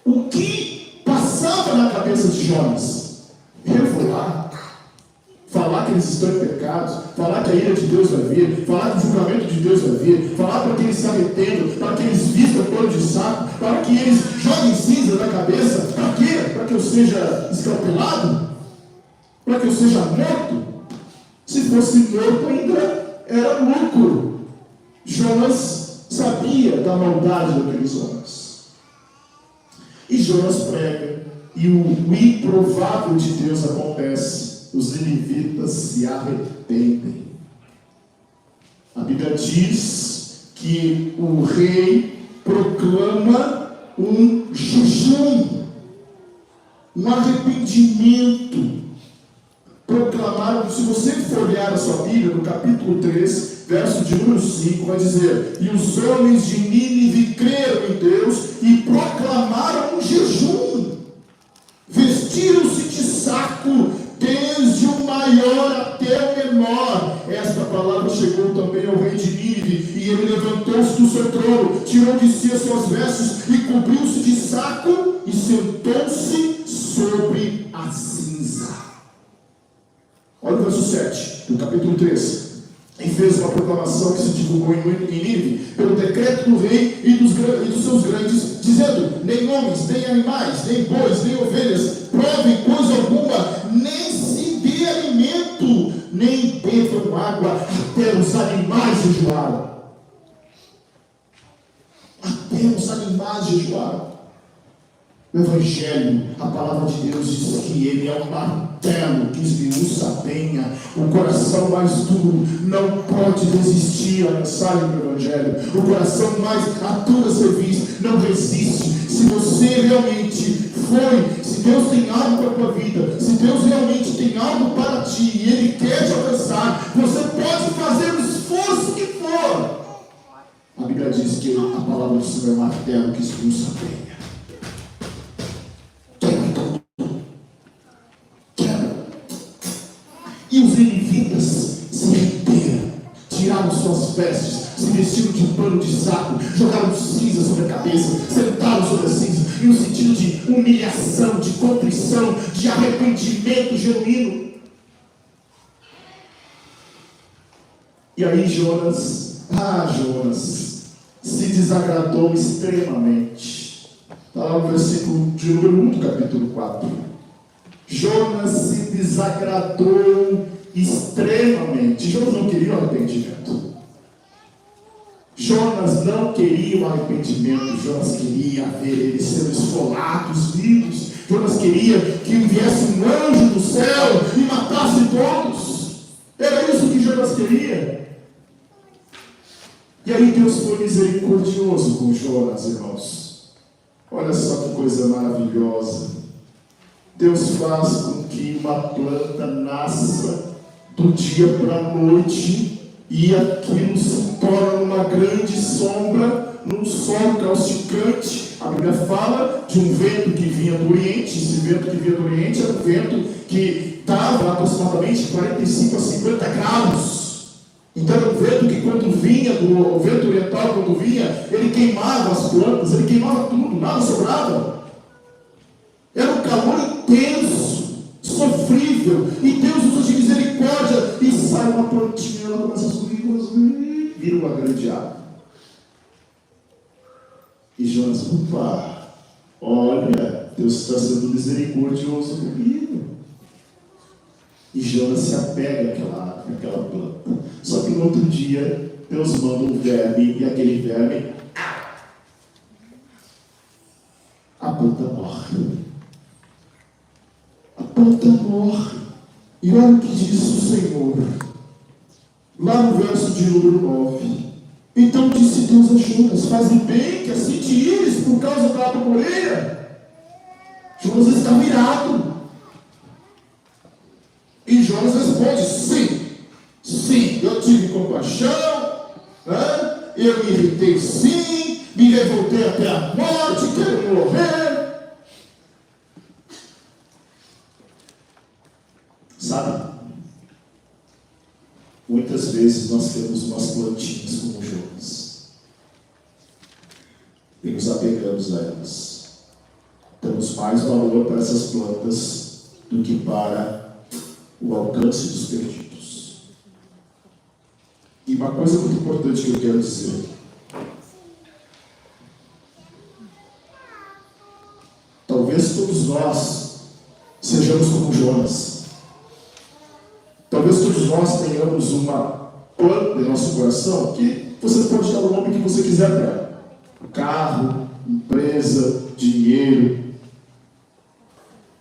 O que passava na cabeça de Jonas? Eu vou lá falar que eles estão em pecados, falar que a ira de Deus vai vir, falar que o julgamento de Deus vai vir, falar para que eles se arrependam, para que eles vistam pano de saco, para que eles joguem cinza na cabeça. Para quê? Para que eu seja escalpelado? Para que eu seja morto? Se fosse morto ainda era lucro. Jonas sabia da maldade daqueles homens. E Jonas prega, e o improvável de Deus acontece. Os ninivitas se arrependem. A Bíblia diz que o rei proclama um jejum, um arrependimento. Proclamaram, se você for olhar a sua Bíblia, no capítulo 3, verso de número 5, vai dizer: e os homens de Nínive creram em Deus e proclamaram um jejum, vestiram-se de saco, desde o maior até o menor. Esta palavra chegou também ao rei de Nínive, e ele levantou-se do seu trono, tirou de si as suas vestes e cobriu-se de saco e sentou-se sobre a cinza. Olha o verso 7 do capítulo 3. E fez uma proclamação que se divulgou em Nínive pelo decreto do rei e dos seus grandes, dizendo: nem homens, nem animais, nem bois, nem ovelhas provem coisa alguma, nem se dê alimento, nem bebam água, até os animais jejuaram. Até os animais jejuaram. O Evangelho, a palavra de Deus diz que ele é um martelo que esmiuça a penha. O coração mais duro não pode resistir à mensagem do Evangelho. O coração mais a tua cerviz não resiste. Se você realmente foi, se Deus tem algo para a tua vida, se Deus realmente tem algo para ti e Ele quer te alcançar, você pode fazer o esforço que for. A Bíblia diz que a palavra do Senhor é um martelo que esmiuça a penha. E os ninivitas se renderam, tiraram suas vestes, se vestiram de pano de saco, jogaram cinza sobre a cabeça, sentaram sobre a cinza, em um sentido de humilhação, de contrição, de arrependimento genuíno. E aí Jonas se desagradou extremamente. Está lá no versículo de número 1 do capítulo 4. Jonas se desagradou extremamente. Jonas não queria o arrependimento. Jonas não queria o arrependimento. Jonas queria ver eles sendo esfolados, vivos. Jonas queria que viesse um anjo do céu e matasse todos. Era isso que Jonas queria. E aí Deus foi misericordioso com Jonas, irmãos. Olha só que coisa maravilhosa. Deus faz com que uma planta nasça do dia para a noite e aquilo se torna uma grande sombra num solo causticante. A Bíblia fala de um vento que vinha do Oriente. Esse vento que vinha do Oriente era um vento que estava aproximadamente 45 a 50 graus. Então era um vento que quando vinha, o vento oriental quando vinha, ele queimava as plantas, ele queimava tudo, nada sobrava. Era um calor intenso, sofrível, e Deus usa de misericórdia, e sai uma plantinha, ela começa a subir, vira uma grande árvore. E Jonas, opa, olha, Deus está sendo misericordioso comigo. E Jonas se apega àquela planta. Só que no outro dia, Deus manda um verme, e aquele verme, a planta morre. A planta morre. E olha o que diz o Senhor, lá no verso de número 9. Então disse Deus a Jonas: faze bem, que assim te ires por causa da amoreira. Jonas estava irado. E Jonas responde: sim, sim, eu tive compaixão, né? Eu me irritei sim, me revoltei até a morte, quero morrer. Sabe? Muitas vezes nós temos umas plantinhas como Jonas e nos apegamos a elas. Damos mais valor para essas plantas do que para o alcance dos perdidos. E uma coisa muito importante que eu quero dizer: talvez todos nós sejamos como Jonas. Talvez todos nós tenhamos uma planta em nosso coração que você pode dar o nome que você quiser para ela. Carro, empresa, dinheiro,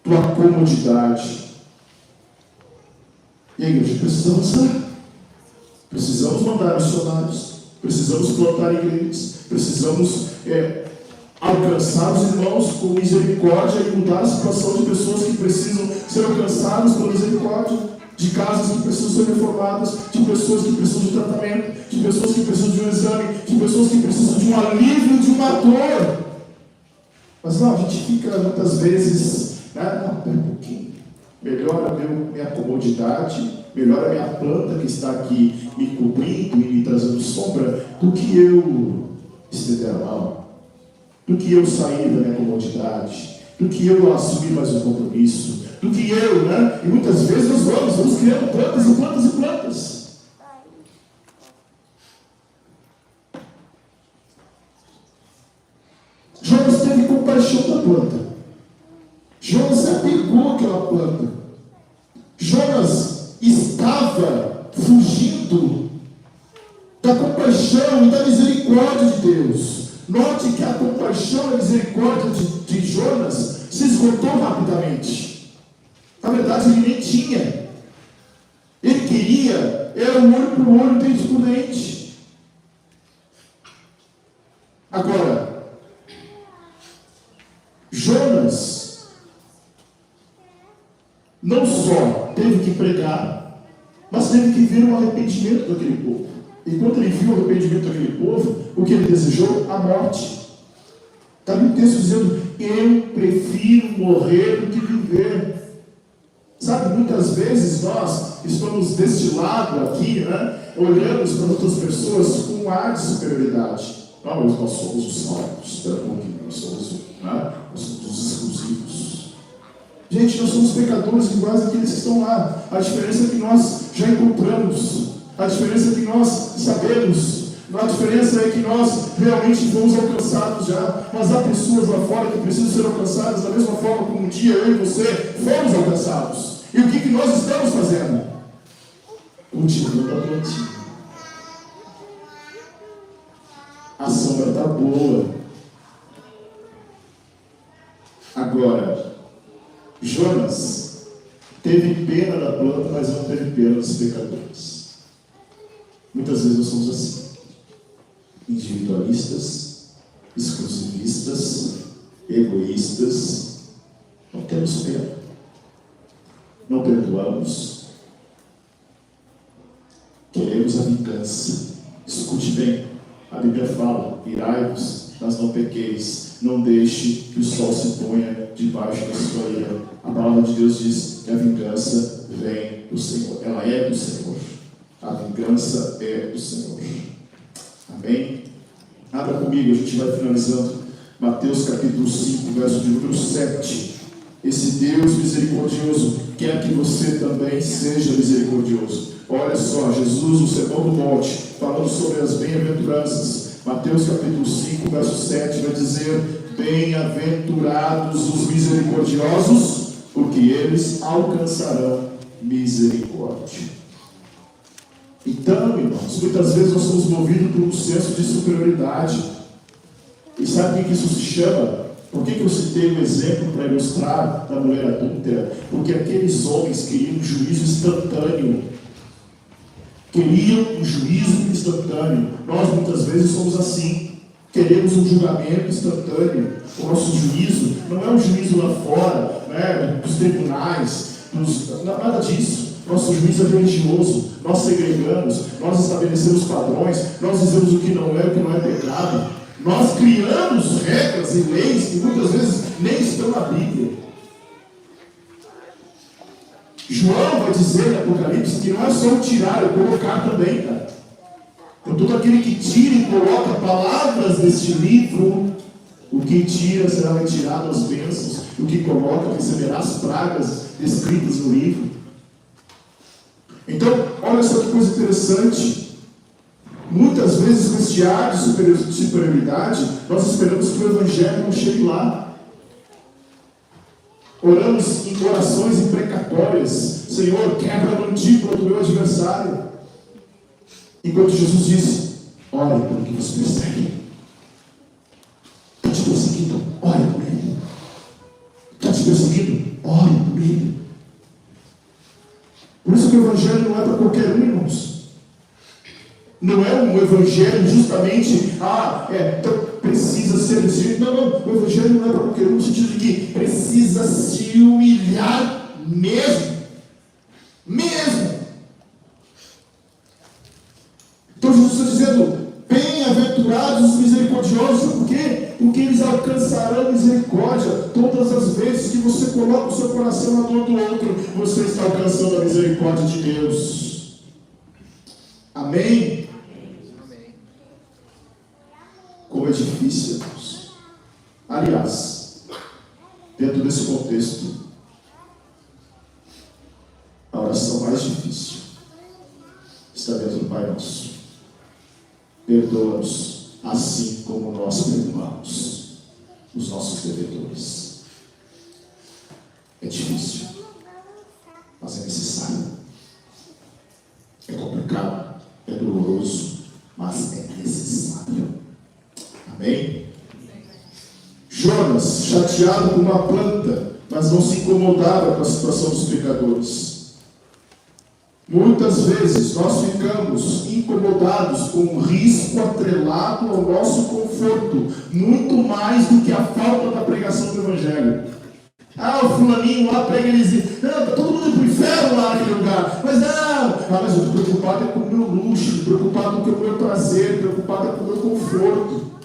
tua comodidade. E a igreja precisa avançar. Precisamos mandar missionários. Precisamos plantar igrejas. Precisamos alcançar os irmãos com misericórdia e mudar a situação de pessoas que precisam ser alcançadas por misericórdia. De casas que precisam ser reformadas, de pessoas que precisam de tratamento, de pessoas que precisam de um exame, de pessoas que precisam de um alívio, de uma dor. Mas não, a gente fica muitas vezes, não, pera um pouquinho. Melhora minha comodidade, melhora minha planta que está aqui me cobrindo e me trazendo sombra, do que eu estender a mão, do que eu sair da minha comodidade, do que eu assumir mais um compromisso, do que eu, né? E muitas vezes nós vamos criando plantas e plantas e plantas. Jonas teve compaixão da planta. Jonas se apegou àquela planta. Jonas estava fugindo da compaixão e da misericórdia de Deus. Note que a compaixão e a misericórdia de Jonas se esgotou rapidamente. Na verdade, ele nem tinha. Ele queria, era o olho por olho, dente por dente. Agora, Jonas não só teve que pregar, mas teve que ver o arrependimento daquele povo. E quando ele viu o arrependimento daquele povo, o que ele desejou? A morte. Está no texto dizendo: eu prefiro morrer do que viver. Sabe, muitas vezes nós estamos deste lado aqui, né, olhamos para outras pessoas com um ar de superioridade. Não, nós somos os salvos, espera um pouquinho, nós somos os exclusivos. Gente, nós somos pecadores iguais àqueles que estão lá. A diferença é que nós já encontramos, a diferença é que nós sabemos, a diferença é que nós realmente fomos alcançados já. Mas há pessoas lá fora que precisam ser alcançadas da mesma forma como um dia eu e você fomos alcançados. E o que nós estamos fazendo? Cultivando a plantinha. A sombra está boa. Agora, Jonas teve pena da planta, mas não teve pena dos pecadores. Muitas vezes nós somos assim. Individualistas, exclusivistas, egoístas, não temos pena, não perdoamos, queremos a vingança. Escute bem, a Bíblia fala: irai-vos, mas não pequeis, não deixe que o sol se ponha debaixo da sua ira. A palavra de Deus diz que a vingança vem do Senhor, ela é do Senhor, a vingança é do Senhor. Amém? Abra comigo, a gente vai finalizando. Mateus capítulo 5, verso de número 7. Esse Deus misericordioso quer que você também seja misericordioso. Olha só, Jesus no Sermão do Monte, falando sobre as bem-aventuranças. Mateus capítulo 5, verso 7 vai dizer: bem-aventurados os misericordiosos, porque eles alcançarão misericórdia. Então, irmãos, muitas vezes nós somos movidos por um senso de superioridade. E sabe o que isso se chama? Por que eu citei um exemplo para ilustrar da mulher adúltera? Porque aqueles homens queriam um juízo instantâneo. Queriam um juízo instantâneo. Nós muitas vezes somos assim. Queremos um julgamento instantâneo. O nosso juízo não é um juízo lá fora, né, dos tribunais, nada disso. Nosso juiz é religioso. Nós segregamos, nós estabelecemos padrões, nós dizemos o que não é pecado. Nós criamos regras e leis que muitas vezes nem estão na Bíblia. João vai dizer em Apocalipse que não é só tirar, é colocar também, cara. Então todo aquele que tira e coloca palavras deste livro, o que tira será retirado as bênçãos, o que coloca receberá as pragas descritas no livro. Então, olha só que coisa interessante. Muitas vezes, com este ar de superioridade, nós esperamos que o Evangelho não chegue lá. Oramos em orações imprecatórias: Senhor, quebra a mandíbula do meu adversário. Enquanto Jesus diz: ore pelo que nos persegue. Está te perseguindo? Ore por ele. Está te perseguindo? Ore por ele. Por isso que o Evangelho não é para qualquer um, irmãos. Não é um Evangelho justamente, então precisa ser desse jeito. Não, o Evangelho não é para qualquer um, no sentido de que precisa se humilhar mesmo. Então Jesus está dizendo: bem-aventurados os misericordiosos. Por quê? Porque eles alcançarão misericórdia. Todas as vezes que você coloca o seu coração na dor do outro, você está alcançando a misericórdia de Deus. Amém? Como é difícil, irmãos. Aliás, dentro desse contexto, a oração mais difícil está dentro do Pai Nosso. Perdoa-nos assim como nós perdoamos os nossos devedores. É difícil, mas é necessário. É complicado, é doloroso, mas é necessário. Amém? Jonas, chateado com uma planta, mas não se incomodava com a situação dos pecadores. Muitas vezes nós ficamos incomodados com o risco atrelado ao nosso conforto, muito mais do que a falta da pregação do Evangelho. O fulaninho lá prega e diz: não, está todo mundo para o inferno lá naquele lugar. Mas não, mas eu estou preocupado com o meu luxo, preocupado com o meu prazer, preocupado com o meu conforto.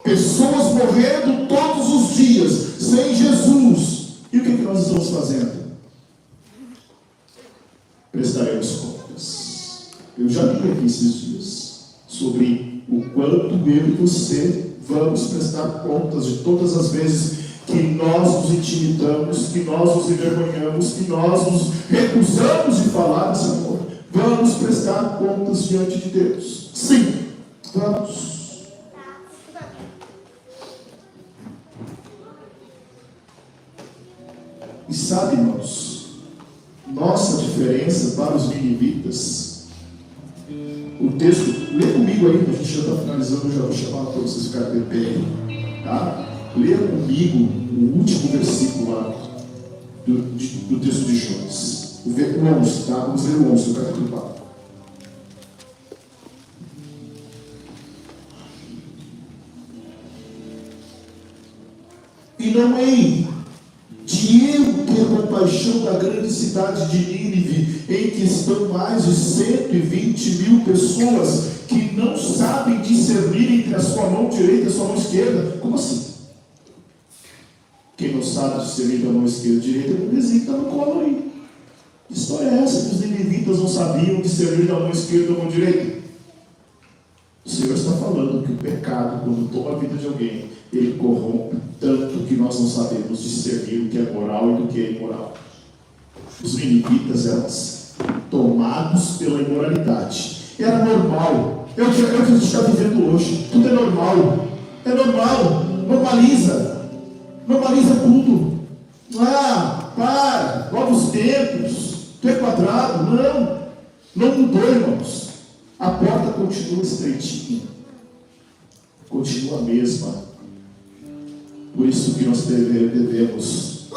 Pessoas morrendo todos os dias, sem Jesus. E o que nós estamos fazendo? Prestaremos contas. Eu já li aqui esses dias sobre o quanto eu e você vamos prestar contas de todas as vezes que nós nos intimidamos, que nós nos envergonhamos, que nós nos recusamos de falar desse amor. Vamos prestar contas diante de Deus. Sim, vamos. E sabe, irmãos, nossa diferença para os ninivitas, o texto, lê comigo aí, a gente já está finalizando, eu já vou chamar para vocês ficarem de pé, tá? Leia comigo o último versículo lá do texto de Jonas, o 11, tá? Vamos ler o 11 do capítulo 4. E não hei de eu ter compaixão da grande cidade de Nínive, em que estão mais de 120 mil pessoas que não sabem discernir entre a sua mão direita e a sua mão esquerda. Como assim? Quem não sabe discernir da mão esquerda e direita, o vizinho está no colo aí. Que história é essa que os ninivitas não sabiam discernir da mão esquerda e da mão direita? O Senhor está falando que o pecado, quando toma a vida de alguém, ele corrompe tanto que nós não sabemos discernir o que é moral e do que é imoral. Os ninivitas eram tomados pela imoralidade. Era normal. É o que a gente está vivendo hoje. Tudo é normal. É normal. Normaliza. Normaliza tudo. Para. Novos tempos. Tu é quadrado. Não mudou, irmãos. A porta continua estreitinha. Continua a mesma. Por isso que nós devemos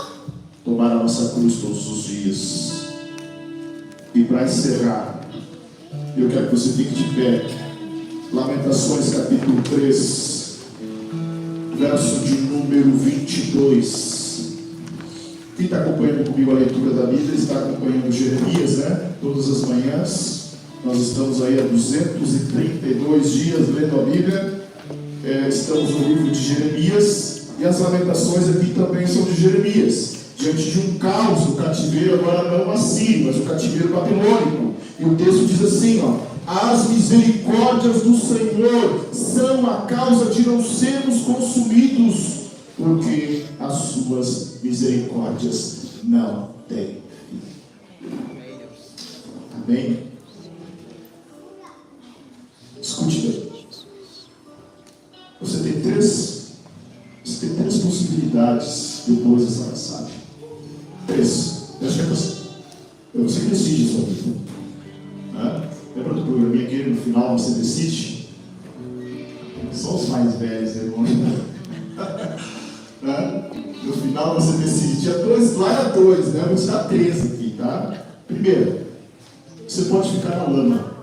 tomar a nossa cruz todos os dias. E para encerrar, eu quero que você fique de pé. Lamentações capítulo 3, verso de número 22. Quem está acompanhando comigo a leitura da Bíblia está acompanhando Jeremias, né? Todas as manhãs. Nós estamos aí há 232 dias lendo a Bíblia. Estamos no livro de Jeremias. E as lamentações aqui também são de Jeremias. Diante de um caos, o cativeiro agora não assírio, mas o cativeiro babilônico. E o texto diz assim, ó: as misericórdias do Senhor são a causa de não sermos consumidos, porque as suas misericórdias não têm fim. Amém? Escute bem. Você tem três possibilidades depois dessa mensagem. Três. Preste atenção. Você que decide a sua vida. Lembra do programinha aqui no final você decide? Só os mais velhos, irmãos. No final você decide. Dia 2, lá era 2, né? Vou te dar 3 aqui, tá? Primeiro, você pode ficar na lama.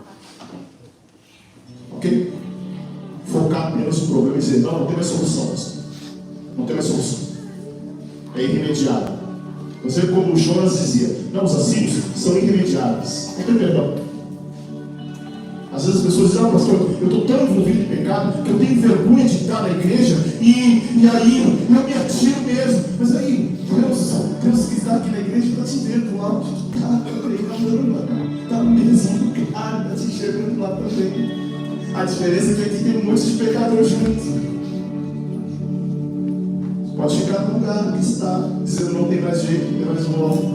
Ok? Focar apenas no problema e dizer: não tem mais solução. Não tem mais solução. É irremediável. Você, como o Jonas dizia, não, os assírios são irremediáveis. Não tem perdão. Às vezes as pessoas dizem: pastor, eu estou tão envolvido em pecado que eu tenho vergonha de estar na igreja e aí eu me atiro mesmo. Mas aí, Deus que está aqui na igreja está te vendo lá, está pregando, está no mesmo lugar, está te enxergando lá também. A diferença é que aqui tem um monte de pecador junto. Pode ficar no lugar que está, dizendo: não tem mais jeito, não tem mais volta.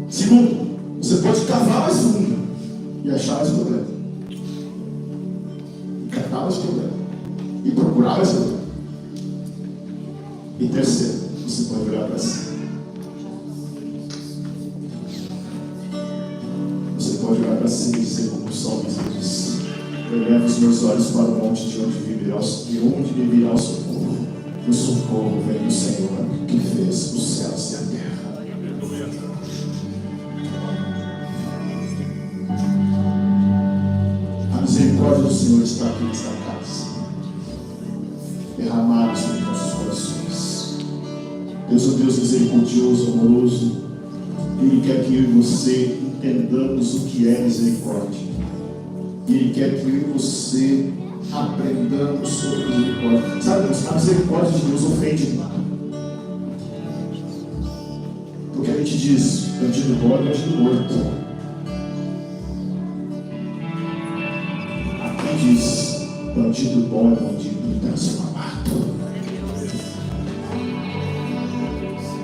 Segundo, você pode cavar mais fundo e achar mais problema. E catar mais problema. E procurar mais problema. E terceiro, você pode olhar para cima. Você pode olhar para cima e dizer, como o salmista diz: eu levo os meus olhos para o monte de onde me virá o socorro. O socorro vem do Senhor, que fez os céus e a terra. A misericórdia do Senhor está aqui nesta casa, derramada sobre nossos corações. Deus é um Deus misericordioso, amoroso. Ele quer que eu e você entendamos o que é misericórdia. E Ele quer que eu e você aprendamos sobre a misericórdia. Sabe, a misericórdia de Deus ofende nada. Porque a gente diz: bandido bom é bandido morto. Aqui diz: bandido bom é bandido transformado.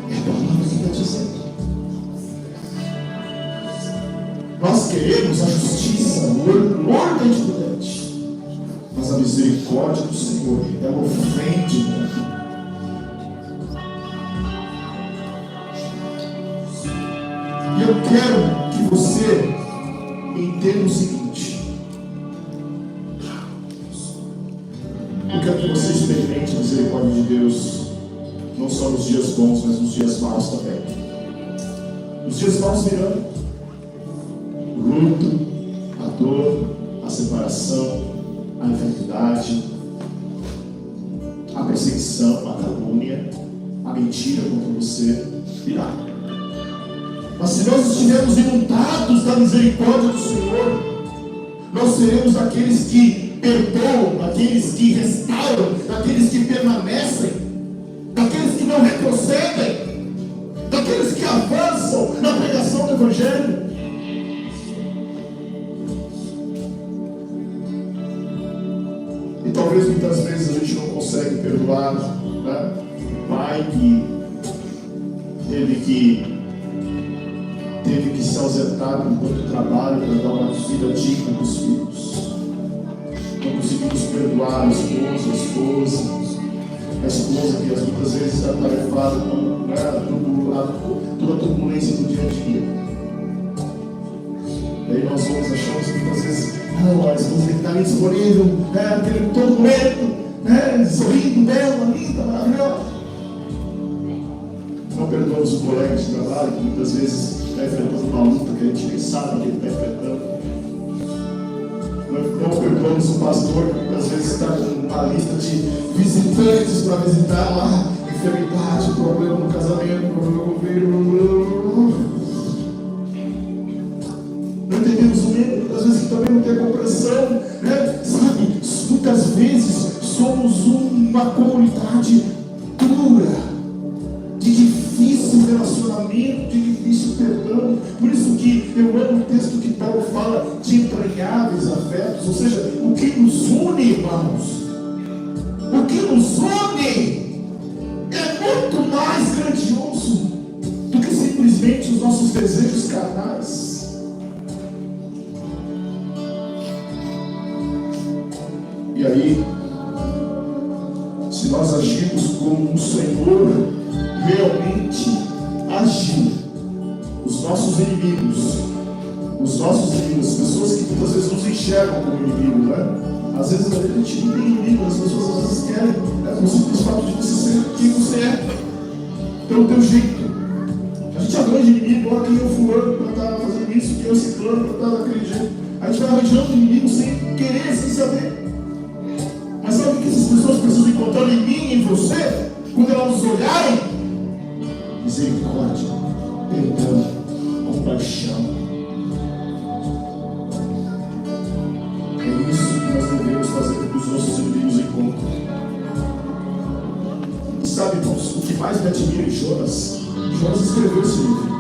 É a palavra que está dizendo. Nós queremos a justiça, o ordem de prudente. Mas a misericórdia do Senhor, ela ofende muito. E eu quero que você entenda o seguinte: eu quero que você experimente a misericórdia de Deus, não só nos dias bons, mas nos dias maus também. Os dias maus virão o luto, a dor, a separação, a enfermidade, a perseguição, a calúnia, a mentira contra você virá. Mas se nós estivermos inundados da misericórdia do Senhor, nós seremos aqueles que perdoam, aqueles que restauram, aqueles que permanecem, aqueles que não retrocedem, daqueles que avançam na pregação do Evangelho. E talvez muitas vezes a gente não consegue perdoar, né? O pai que teve que se ausentar com muito trabalho para dar uma vida digna para os filhos. Não conseguimos perdoar a esposa que muitas vezes está atarefada com, né, toda a turbulência do dia a dia. E aí nós achamos que muitas vezes, não, a esposa tem que estar ali disponível, né, aquele todo momento, né, sorrindo, bela, linda, maravilhosa. Não perdoamos o colega de trabalho que muitas vezes está enfrentando uma luta que a gente nem sabe que ele está enfrentando. Não perdoamos o pastor que muitas vezes está com uma lista de visitantes para visitar lá em enfermidade, problema no casamento, problema no governo. Não entendemos o medo, muitas vezes também não tem compreensão, né? Sabe, muitas vezes somos uma comunidade dura, de difícil relacionamento, de difícil perdão. Por isso que eu amo o texto que Paulo fala de entranháveis afetos, ou seja, o que nos une, irmãos, o que nos une é muito mais grandioso do que simplesmente os nossos desejos carnais. E aí, se nós agimos como o Senhor realmente agiu, os nossos inimigos, as pessoas que muitas vezes nos enxergam como inimigos, né? Às vezes a gente não tem inimigo, as pessoas às vezes querem, no simples fato de você ser quem você é, pelo teu jeito. A gente arranja inimigo, olha quem é o fulano para estar fazendo isso, quem é o ciclano para estar daquele jeito. A gente vai arranjando inimigo sem querer, sem saber. Mas sabe o que essas pessoas precisam encontrar em mim e em você? Quando elas nos olharem? Misericórdia, perdão, compaixão. É isso que nós devemos fazer com que os nossos inimigos encontrem. E sabe, irmãos, o que mais me admira em Jonas? Jonas escreveu esse livro.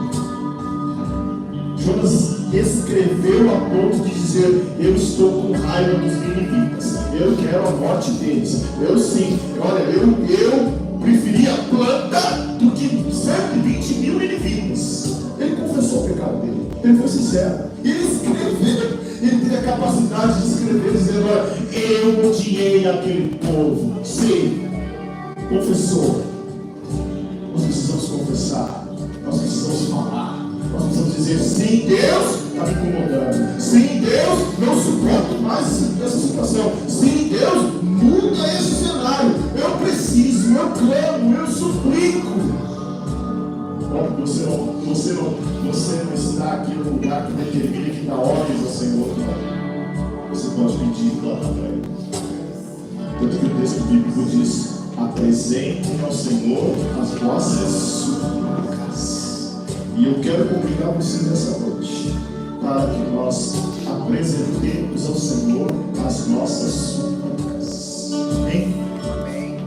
Jonas escreveu a ponto de dizer: eu estou com raiva dos ninivitas, eu quero a morte deles. Eu sim, olha, eu preferia a planta do que 120 mil ninivitas. Ele confessou o pecado dele, ele foi sincero, ele escreveu, ele teve a capacidade de escrever, dizendo: olha, eu odiei aquele povo. Sim, confessou. Nós precisamos confessar, nós precisamos falar, nós precisamos dizer: sim, Deus está me incomodando, sim, Deus, não suporto mais essa situação, sim, Deus, muda esse cenário, eu preciso, eu clamo, eu suplico. Óbvio, você não está aqui no lugar que determina que dá ordens ao Senhor, não. Você pode pedir e clamar para Ele. Tanto que o texto bíblico diz: apresentem ao Senhor as vossas súplicas. E eu quero convidar você nessa noite para que nós apresentemos ao Senhor as nossas súplicas.